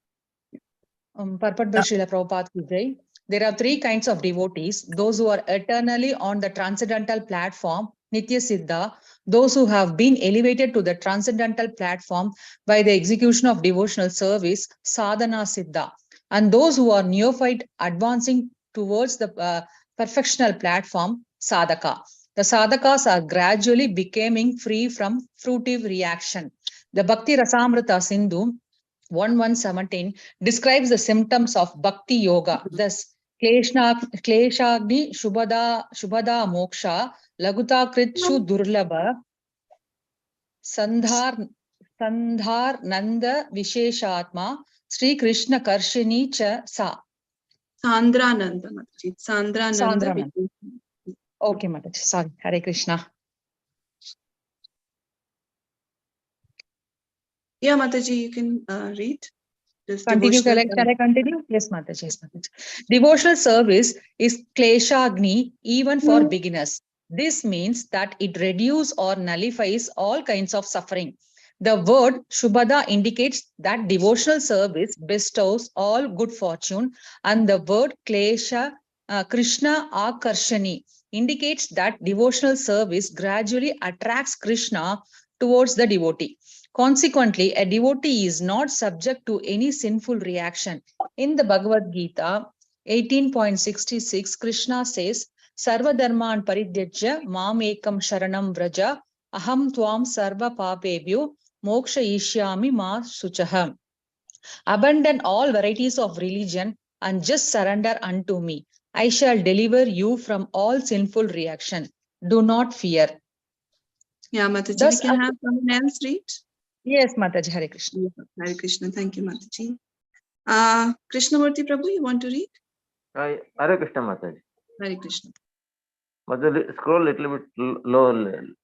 Purport by Srila Prabhupada ki jai. There are three kinds of devotees: those who are eternally on the transcendental platform, Nitya Siddha; those who have been elevated to the transcendental platform by the execution of devotional service, Sadhana Siddha; and those who are neophyte advancing towards the perfectional platform, Sadhaka. The Sadhakas are gradually becoming free from fruitive reaction. The Bhakti Rasamrita Sindhu 1.1.17 describes the symptoms of Bhakti Yoga. Thus, Kleshagni Shubhada Moksha Laguta Kritshu Durlabha Sandhar Nanda Visheshatma Sri Krishna Karshini Cha Sa. Sandrananda, Mataji. Sandrananda. Okay, Mataji. Sorry. Hare Krishna. Yeah, Mataji, you can read. Continue, shall I continue? Yes, Mataji. Yes, Mataji. Devotional service is Kleshagni even for beginners. This means that it reduces or nullifies all kinds of suffering. The word Shubhada indicates that devotional service bestows all good fortune, and the word Klesha, Krishna Akarshani, indicates that devotional service gradually attracts Krishna towards the devotee. Consequently, a devotee is not subject to any sinful reaction. In the Bhagavad Gita 18.66, Krishna says, Sarva dharman paridyajya mam ekam sharanam vraja aham tvam sarva papebhyo moksha ishyami ma suchaha. Abandon all varieties of religion and just surrender unto me. I shall deliver you from all sinful reaction. Do not fear. Yeah, Mataji, we can have someone else read. Yes, Mataji. Hare Krishna. Hare Krishna. Thank you, Mataji. Krishnamurti Prabhu, you want to read? Hare Krishna, Mataji. Hare Krishna. Mataji, scroll a little bit low,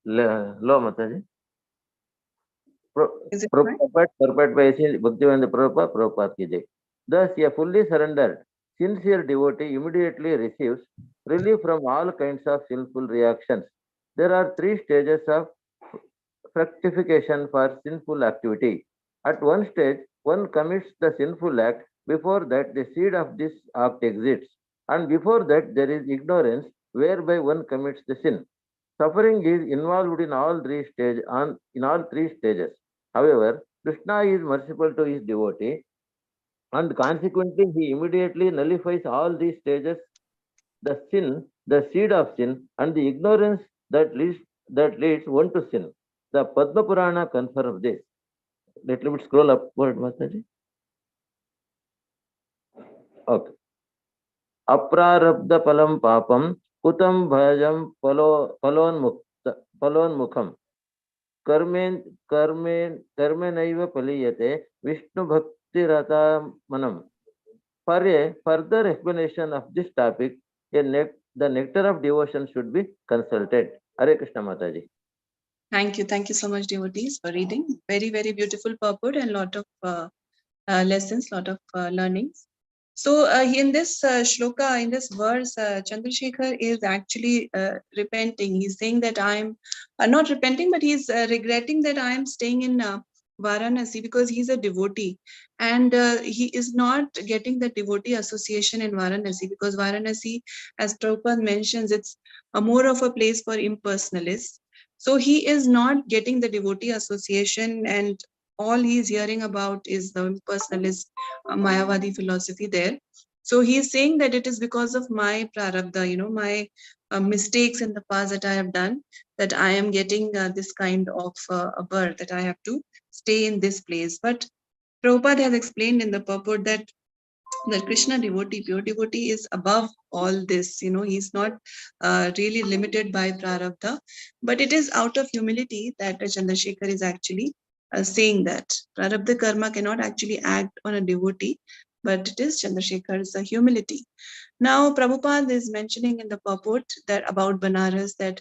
Mataji. Is it right? Purport by Bhaktivedanta Prabhupada ki jai. Thus, a fully surrendered, sincere devotee immediately receives relief from all kinds of sinful reactions. There are 3 stages of fructification for sinful activity. At one stage, one commits the sinful act. Before that, the seed of this act exists, and before that, there is ignorance, whereby one commits the sin. Suffering is involved in all 3 stages. However, Krishna is merciful to his devotee, and consequently, he immediately nullifies all these stages: the sin, the seed of sin, and the ignorance that leads one to sin. The Padma Purana confirms this. Little bit scroll upward, Mataji. Okay. Aprarabdha palam papam kutam bhajam palon mukham karmenaiva paliyate Vishnu bhakti rata manam. For a further explanation of this topic, the nectar of devotion should be consulted. Hare Krishna Mataji. Thank you. Thank you so much, devotees, for reading. Very, very beautiful purport and lot of lessons, lot of learnings. So in this shloka, in this verse, Chandrasekhar is actually repenting. He's saying that I'm not repenting, but he's regretting that I am staying in Varanasi because he's a devotee. And he is not getting the devotee association in Varanasi because Varanasi, as Prabhupada mentions, it's more of a place for impersonalists. So he is not getting the devotee association, and all he's hearing about is the impersonalist Mayavadi philosophy there. So he is saying that it is because of my prarabdha, my mistakes in the past that I have done, that I am getting this kind of a birth, that I have to stay in this place. But Prabhupada has explained in the purport that the Krishna devotee, pure devotee, is above all this. He's not really limited by prarabdha, but it is out of humility that Chandrasekhar is actually saying that prarabdha karma cannot actually act on a devotee, but it is Chandrasekhar's humility. Now, Prabhupada is mentioning in the purport that about Banaras that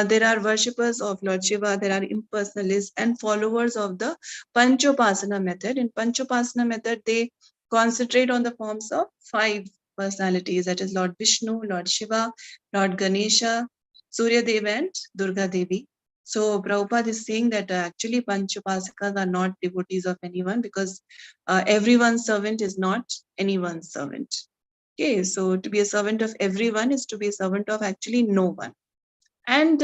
there are worshippers of Lord Shiva, there are impersonalists and followers of the Panchopasana method. In Panchopasana method, they concentrate on the forms of 5 personalities, that is Lord Vishnu, Lord Shiva, Lord Ganesha, Surya Dev and Durga Devi. So Prabhupada is saying that actually Panchopasakas are not devotees of anyone because everyone's servant is not anyone's servant. Okay, so to be a servant of everyone is to be a servant of actually no one. And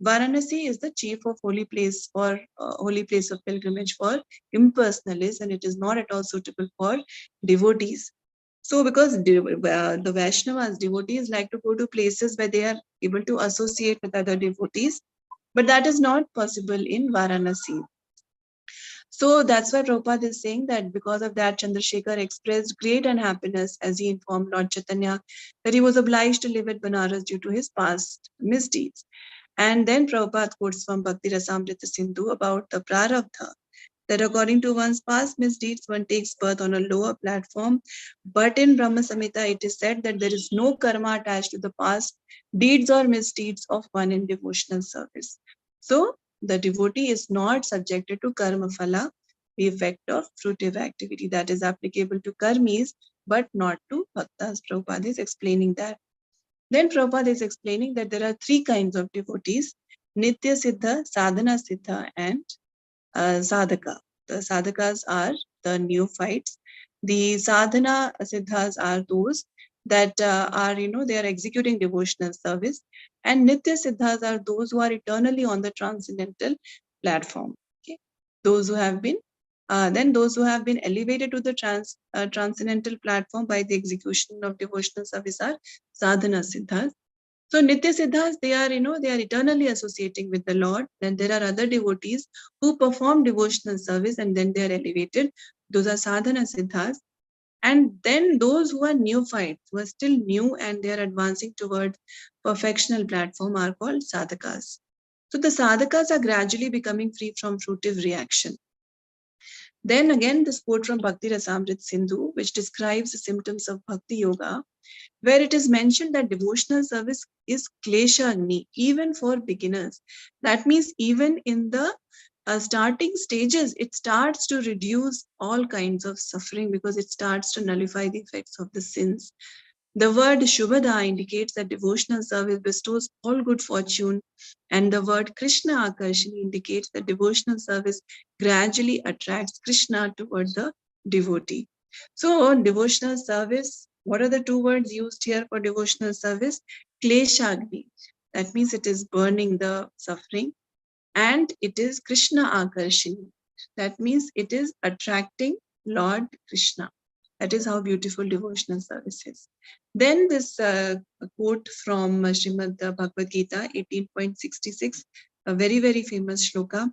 Varanasi is the chief of holy place of pilgrimage for impersonalists, and it is not at all suitable for devotees. So because the Vaishnavas, devotees, like to go to places where they are able to associate with other devotees, but that is not possible in Varanasi. So that's why Prabhupada is saying that because of that, Chandrasekhar expressed great unhappiness as he informed Lord Chaitanya that he was obliged to live at Banaras due to his past misdeeds. And then Prabhupada quotes from Bhakti Rasamrita Sindhu about the prarabdha, that according to one's past misdeeds, one takes birth on a lower platform. But in Brahma Samhita, it is said that there is no karma attached to the past deeds or misdeeds of one in devotional service. So the devotee is not subjected to karma phala, the effect of fruitive activity that is applicable to karmis, but not to bhaktas. Prabhupada is explaining that. Then Prabhupada is explaining that there are 3 kinds of devotees: Nitya Siddha, Sadhana Siddha, and Sadhaka. The Sadhakas are the neophytes. The Sadhana Siddhas are those that they are executing devotional service. And Nitya Siddhas are those who are eternally on the transcendental platform. Okay? Those who have been elevated to the transcendental platform by the execution of devotional service are Sadhana Siddhas. So Nitya Siddhas, they are eternally associating with the Lord. Then there are other devotees who perform devotional service and then they are elevated. Those are Sadhana Siddhas. And then those who are neophytes, who are still new and they are advancing towards perfectional platform, are called Sadhakas. So the Sadhakas are gradually becoming free from fruitive reaction. Then again, this quote from Bhakti Rasamrita Sindhu, which describes the symptoms of Bhakti Yoga, where it is mentioned that devotional service is klesha agni, even for beginners. That means even in the starting stages, it starts to reduce all kinds of suffering because it starts to nullify the effects of the sins. The word Shubhada indicates that devotional service bestows all good fortune, and the word Krishna Akarshani indicates that devotional service gradually attracts Krishna toward the devotee. So, devotional service, what are the two words used here for devotional service? Kleshagni. That means it is burning the suffering. And it is Krishna Akarshani. That means it is attracting Lord Krishna. That is how beautiful devotional service is. Then this quote from Srimad Bhagavad Gita 18.66, a very, very famous shloka,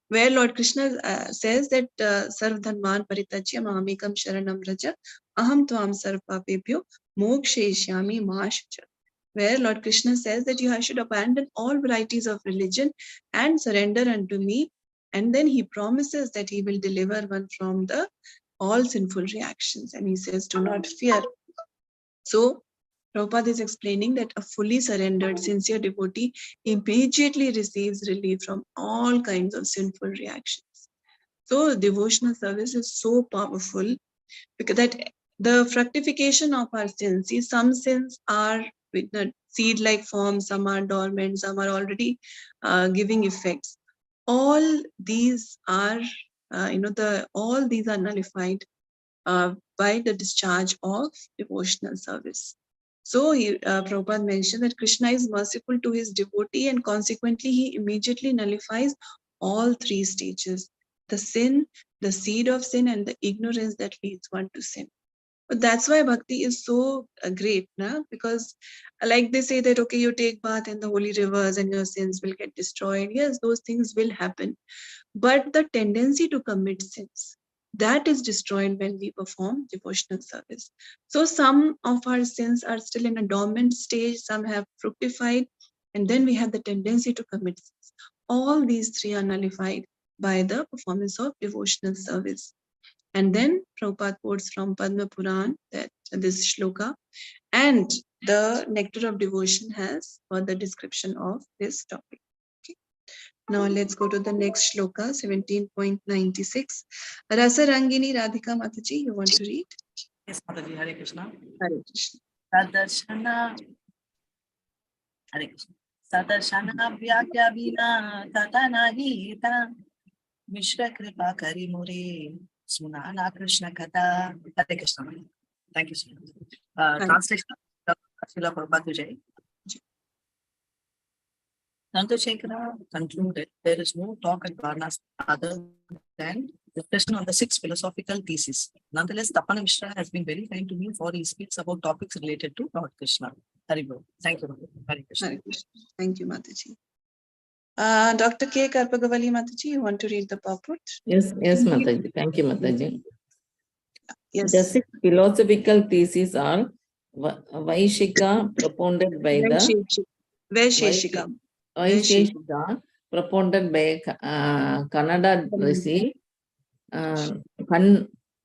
where Lord Krishna says that Sarv Dhanvan Paritachya Mamekam Sharanam Raja Aham Tvam Sarv Papebhyo Mokshayishyami Ma Shucha, where Lord Krishna says that you should abandon all varieties of religion and surrender unto me. And then he promises that he will deliver one from the all sinful reactions. And he says, do not fear. So Prabhupada is explaining that a fully surrendered, sincere devotee immediately receives relief from all kinds of sinful reactions. So devotional service is so powerful because that the fructification of our sins, see, some sins are with the seed-like form, some are dormant, some are already giving effects. All these are, all these are nullified by the discharge of devotional service. So Prabhupada mentioned that Krishna is merciful to his devotee, and consequently he immediately nullifies all three stages: the sin, the seed of sin, and the ignorance that leads one to sin. But that's why bhakti is so great, na? Because like they say that, okay, you take bath in the holy rivers and your sins will get destroyed. Yes, those things will happen. But the tendency to commit sins, that is destroyed when we perform devotional service. So some of our sins are still in a dormant stage, some have fructified, and then we have the tendency to commit sins. All these three are nullified by the performance of devotional service. And then Prabhupada quotes from Padma Puran that this shloka, and the Nectar of Devotion has further description of this topic. Okay. Now let's go to the next shloka, 17.96. Rasa Rangini Radhika Mataji, you want to read? Yes, Mataji, Hare Krishna. Hare Krishna. Sadarshana, Hare Krishna. Sadarshana Vyakya Vina Tatana Hita Mishra Kripa Kari Muri Sunana Krishna Kata. Hare Krishna. Thank you so much. Translation of Srila Prabhupada Jai. Chandrasekhara concluded there is no talk at Varnas other than discussion on the 6 philosophical theses. Nonetheless, Tapana Mishra has been very kind to me for he speaks about topics related to Lord Krishna. Haribol. Thank you. Hare Krishna. Hare Krishna. Thank you, Mataji. Dr. K. Karpagavali Mataji, you want to read the purport? Yes, Mataji. Thank you, Mataji. Yes. The 6 philosophical theses are Vaishika, propounded by the Vaisheshika. Vaisheshika, propounded by Kannada Rishi,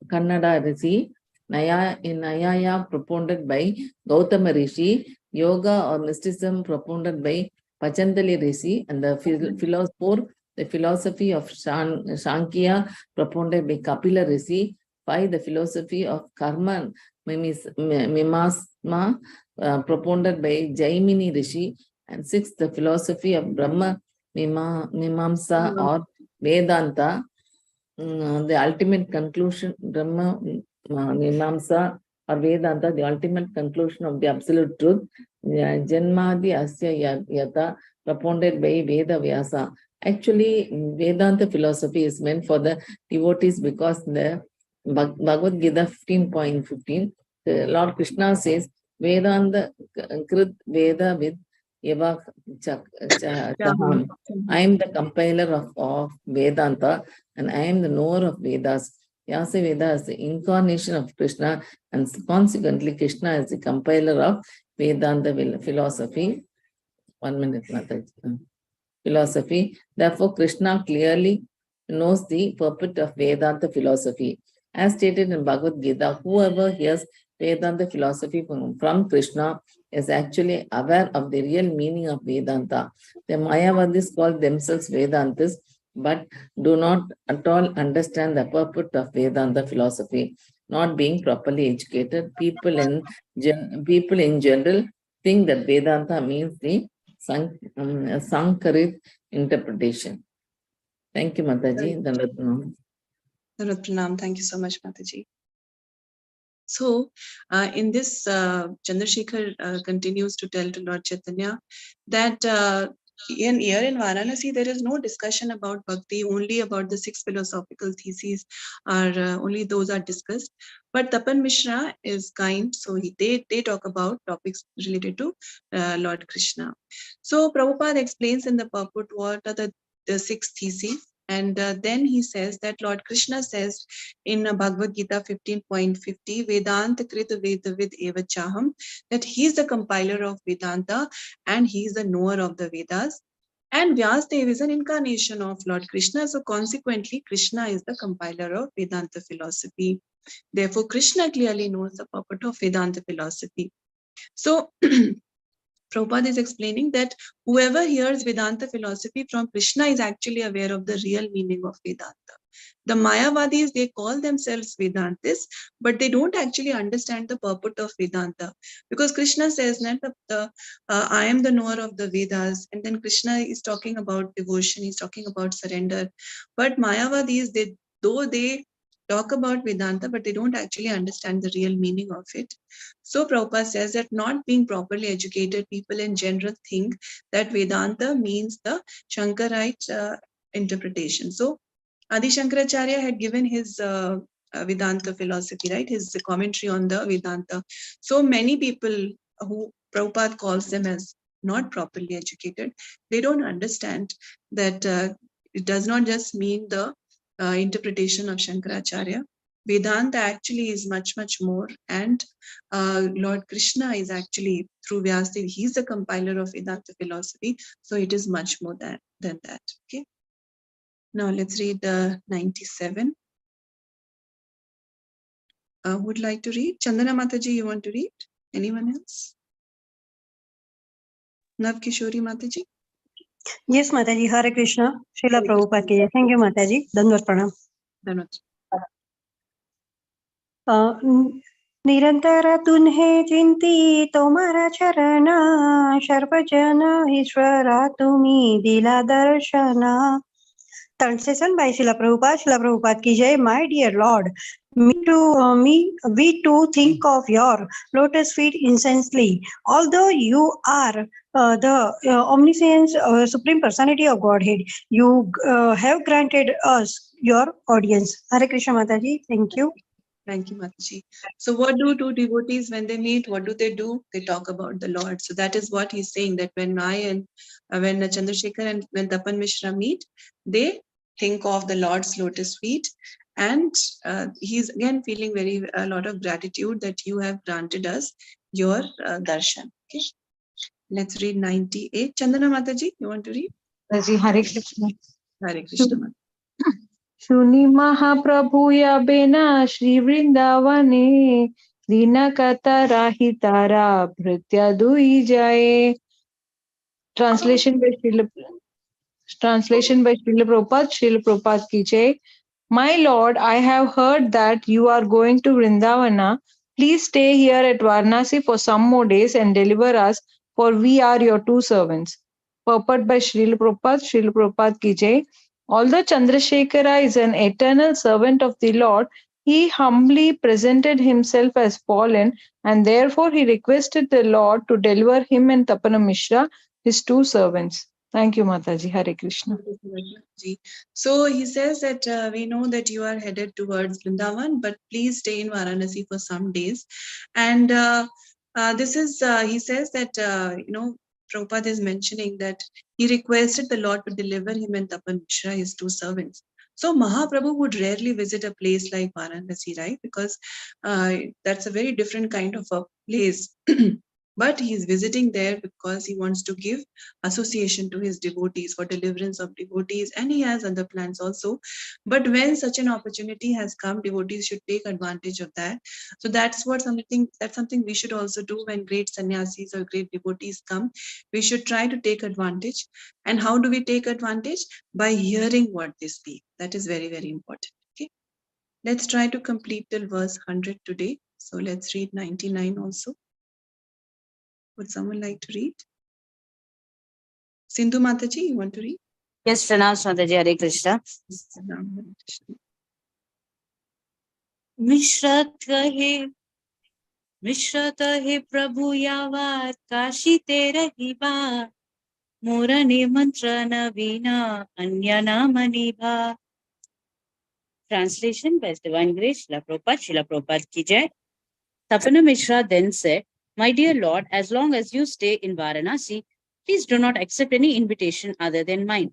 Kannada Rishi, Nayaya, propounded by Gautama Rishi, Yoga or mysticism, propounded by Patanjali Rishi, and the philosophy of Sankhya, propounded by Kapila Rishi. 5, the philosophy of Karma Mimasma, propounded by Jaimini Rishi. And 6, the philosophy of Brahma Mimamsa or Vedanta, the ultimate conclusion, Brahma Mimamsa or Vedanta, the ultimate conclusion of the absolute truth, Janmadi Asya Yata, propounded by Veda Vyasa. Actually, Vedanta philosophy is meant for the devotees because the Bhagavad Gita 15.15, Lord Krishna says, Vedanta Krit Veda with Eva Chaham. I am the compiler of Vedanta and I am the knower of Vedas. Vyasa Veda is the incarnation of Krishna and consequently Krishna is the compiler of Vedanta philosophy. 1 minute, Mataji. Philosophy. Therefore, Krishna clearly knows the purport of Vedanta philosophy. As stated in Bhagavad Gita, whoever hears Vedanta philosophy from Krishna is actually aware of the real meaning of Vedanta. The Mayavadis call themselves Vedantis. but do not at all understand the purport of Vedanta philosophy. Not being properly educated, people in general think that Vedanta means the Sankarit interpretation. Thank you, Mataji. Dharat Pranam. Thank you so much, Mataji. So, in this, Chandrasekhar continues to tell to Lord Chaitanya that here in Varanasi, there is no discussion about bhakti, only about the 6 philosophical theses are only those are discussed. But Tapan Mishra is kind, so they talk about topics related to Lord Krishna. So Prabhupada explains in the purport what are the 6 theses. And then he says that Lord Krishna says in Bhagavad Gita 15.50, Vedanta Krita Vedavid Eva Chaham, that he is the compiler of Vedanta and he is the knower of the Vedas. And Vyasadeva is an incarnation of Lord Krishna. So consequently, Krishna is the compiler of Vedanta philosophy. Therefore, Krishna clearly knows the purport of Vedanta philosophy. So Prabhupada is explaining that whoever hears Vedanta philosophy from Krishna is actually aware of the real meaning of Vedanta. The Mayavadis, they call themselves Vedantists, but they don't actually understand the purport of Vedanta. Because Krishna says that I am the knower of the Vedas, and then Krishna is talking about devotion, he's talking about surrender. But Mayavadis, though they talk about Vedanta, but they don't actually understand the real meaning of it. So Prabhupada says that not being properly educated, people in general think that Vedanta means the Shankarite interpretation. So Adi Shankaracharya had given his Vedanta philosophy, right? His commentary on the Vedanta. So many people who Prabhupada calls them as not properly educated, they don't understand that it does not just mean the interpretation of Shankaracharya. Vedanta actually is much, much more. And Lord Krishna is actually, through Vyasadeva, he's the compiler of Vedanta philosophy. So it is much more than that. Okay. Now let's read 97. Who would like to read? Chandana Mataji, you want to read? Anyone else? Nav Kishori Mataji? Yes, Mataji. Hare Krishna. Srila Prabhupada ki jai. Thank you, Mataji. Dandavat pranam. Dandavat. निरंतर तुम्हें चिंती तुम्हारा चरण सर्वजन ईश्वरा तुम्ही दिला दर्शना. Translation by Srila Prabhupada. Srila Prabhupada ki jai. My dear Lord, we too think of your lotus feet incessantly. Although you are the omniscient supreme personality of Godhead, you have granted us your audience. Hare Krishna Mataji. Thank you. Thank you, Mataji. So what do two devotees when they meet? What do? They talk about the Lord. So that is what he's saying, that when when Chandrasekhar and when Tapan Mishra meet, they think of the Lord's lotus feet. And he's again feeling a lot of gratitude that you have granted us your darshan. Okay. Let's read 98. Chandana Mataji, you want to read? Hare Krishna. Hare Krishna. शुनि महाप्रभु या बेना श्री वृंदावने दीन कथा राही तारा भृत्या दुई जाए. Translation by Srila Prabhupada. Srila Prabhupada ki jai. My Lord, I have heard that you are going to Vrindavana. Please stay here at Varanasi for some more days and deliver us, for we are your two servants. Purport by Srila Prabhupada. Srila Prabhupada ki jai. Although Chandrasekhara is an eternal servant of the Lord, he humbly presented himself as fallen, and therefore he requested the Lord to deliver him and Tapana Mishra, his two servants. Thank you, Mataji. Hare Krishna. So he says that we know that you are headed towards Vrindavan, but please stay in Varanasi for some days. And this is, he says that, Prabhupada is mentioning that he requested the Lord to deliver him and Tapan Mishra, his two servants. So Mahaprabhu would rarely visit a place like Varanasi, right? Because that's a very different kind of a place. But he is visiting there because he wants to give association to his devotees for deliverance of devotees, and he has other plans also. But when such an opportunity has come, devotees should take advantage of that. So that's something we should also do when great sannyasis or great devotees come. We should try to take advantage. And how do we take advantage? By hearing what they speak. That is very, very important. Okay. Let's try to complete till verse 100 today. So let's read 99 also. Would someone like to read? Sindhu Mataji, you want to read? Yes, Pranam Mataji, Hare Krishna. मिश्रत हे प्रभु यावा काशी ते रही बा मोर निमंत्रण बिना अन्य नाम निभा. Translation by Divine Grace, Srila Prabhupada ki jai. Tapana Mishra then said, "My dear Lord, as long as you stay in Varanasi, please do not accept any invitation other than mine."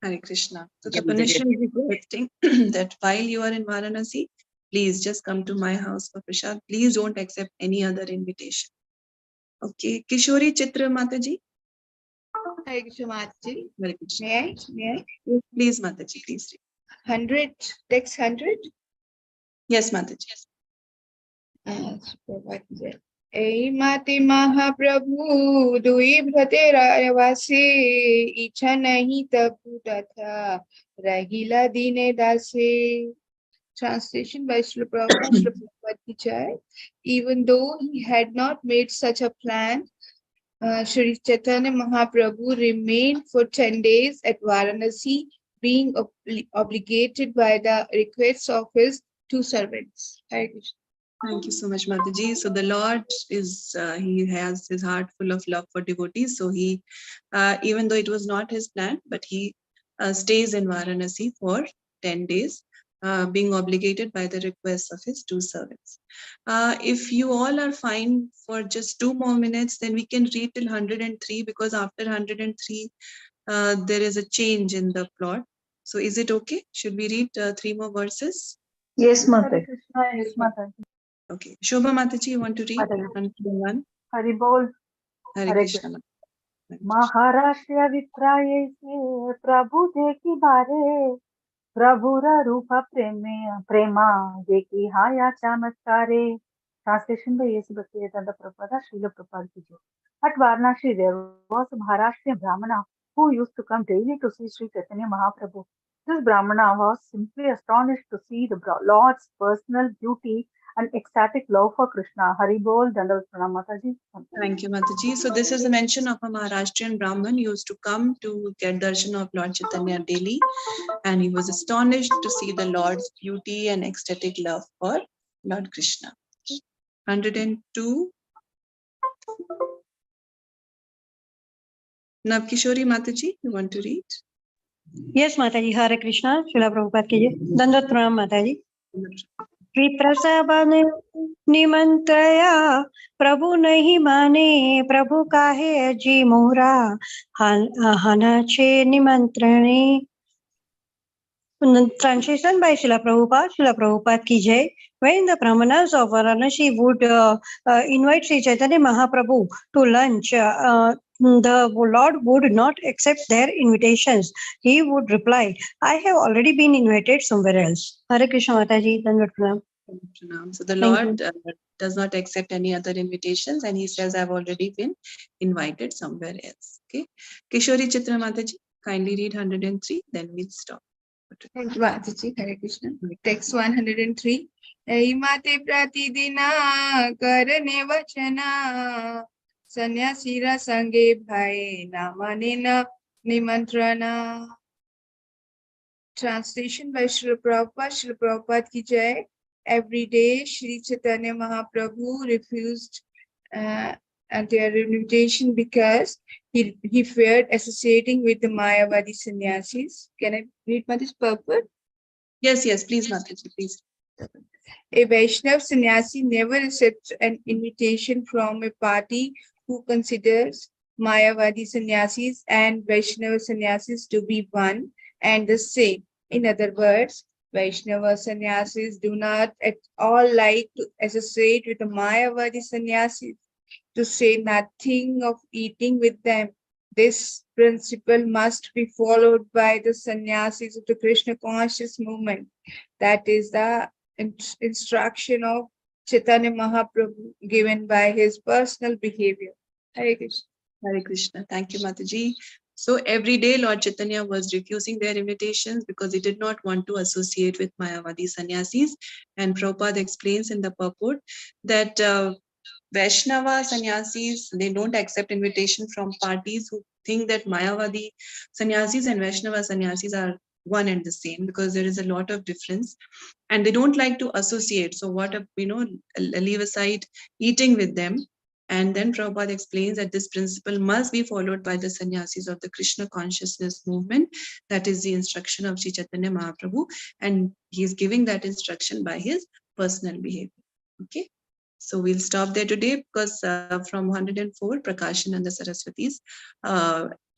Hare Krishna. So the permission is requesting that while you are in Varanasi, please just come to my house for prasad. Please don't accept any other invitation. Okay. Kishori Chitra Mataji. Hare Krishna Mataji. Hare Krishna. May I? Yes, please, Mataji, please read. 100, text 100? Yes, Mataji. Ei mati Mahaprabhu dui bhrate rayavase icha nahi tapu tatha rahila dine dase. Translation by Srila Prabhupada ki jai. Even though he had not made such a plan, Shri Chaitanya Mahaprabhu remained for 10 days at Varanasi, being obligated by the requests of his two servants. Hare Krishna. Thank you so much, Mataji. So the Lord is, he has his heart full of love for devotees. So he, even though it was not his plan, but he stays in Varanasi for 10 days, being obligated by the requests of his two servants. If you all are fine for just 2 more minutes, then we can read till 103, because after 103, there is a change in the plot. So is it okay? Should we read 3 more verses? Yes, Mataji. Hare Krishna, yes, Mataji. Okay. Shobha Mataji, you want to read? Hari Bol. Hare Krishna. Maharashtra विप्राये से प्रभु देखी बारे प्रभुरा रूप प्रेमा देखी हाया चमत्कारे. Translation by A.C. Bhaktivedanta Prabhupada, Srila Prabhupada ki jai. At Varanasi there was a Maharashtrian Brahmana who used to come daily to see Sri Chaitanya Mahaprabhu. This Brahmana was simply astonished to see the Lord's personal beauty and ecstatic love for Krishna. Hari Bol, Dandavat Pranam Mataji. Thank you, Mataji. So this is a mention of a Maharashtrian Brahman who used to come to get darshan of Lord Chaitanya daily, and he was astonished to see the Lord's beauty and ecstatic love for Lord Krishna. 102. Navkishori Mataji, you want to read? Yes, Mataji. Hare Krishna. Srila Prabhupada ki jai. Dandavat Pranam Mataji. विप्रसभा निमंत्रया प्रभु नहीं माने प्रभु काहे अजी मोरा हनाचे निमंत्रणे. Translation by Srila Prabhupada ki jai. When the brahmanas of Varanasi would invite Sri Chaitanya Mahaprabhu to lunch, the Lord would not accept their invitations. He would reply, "I have already been invited somewhere else." Hare Krishna Mataji, Dandavat Pranam. So the Lord does not accept any other invitations, and he says, "I've already been invited somewhere else." Okay. Kishori Chitra Mataji, kindly read 103, then we'll stop. Thank you, Mataji. Hare Krishna. Text 103. Mate pratidina karane vachana sannyasira sange bhai namanena nimantrana. Translation by Srila Prabhupada ki jai. Every day, Sri Chaitanya Mahaprabhu refused their invitation because he feared associating with the Mayavadi sannyasis. Can I read Mataji's purport? Yes, please, Mataji, please. A Vaishnav sannyasi never accepts an invitation from a party who considers Mayavadi sannyasis and Vaishnava sannyasis to be one and the same. In other words, Vaishnava sannyasis do not at all like to associate with the Mayavadi sannyasis. to say nothing of eating with them. This principle must be followed by the sannyasis of the Krishna conscious movement. That is the instruction of Chaitanya Mahaprabhu given by his personal behavior. Hare Krishna. Hare Krishna. Thank you, Mataji. So every day Lord Chaitanya was refusing their invitations because he did not want to associate with Mayavadi sannyasis. And Prabhupada explains in the purport that Vaishnava sannyasis, they don't accept invitation from parties who think that Mayavadi sannyasis and Vaishnava sannyasis are one and the same, because there is a lot of difference and they don't like to associate. So leave aside eating with them. And then Prabhupada explains that this principle must be followed by the sannyasis of the Krishna consciousness movement. That is the instruction of Sri Chaitanya Mahaprabhu. And he is giving that instruction by his personal behavior. Okay. So we'll stop there today, because from 104, Prakashan and the Saraswatis,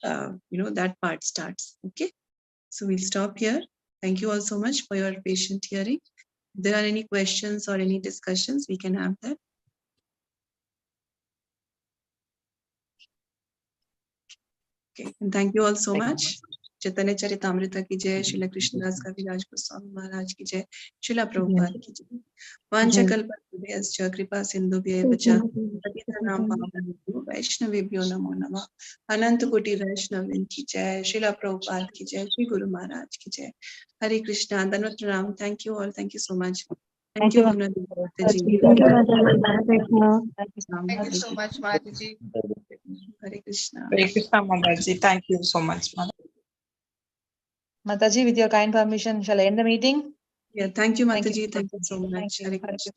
that part starts. Okay. So we'll stop here. Thank you all so much for your patient hearing. If there are any questions or any discussions, we can have that. Okay, and thank you all so much. Chaitanya Charitamrita ki jai, Srila Krishnadas Kaviraj Goswami Maharaj ki jai, Srila Prabhupada ki jai. Vancha kalpatarubyascha kripa sindhubhyeva cha patitanam pavanebhyo vaishnavebhyo namo namah. Ananta koti vaishnavin ki jai, Srila Prabhupada ki jai, Sri Guru Maharaj ki jai. Hare Krishna, Danvat Pranam. Thank you all. Thank you so much. Thank you, Bhuvna Devi. Thank you so much, Mataji. Hare Krishna. Hare Krishna, Mataji. Thank you so much, Mataji. Mataji, with your kind permission, shall I end the meeting? Yeah, thank you, Mataji. Thank you so much. Hare Krishna.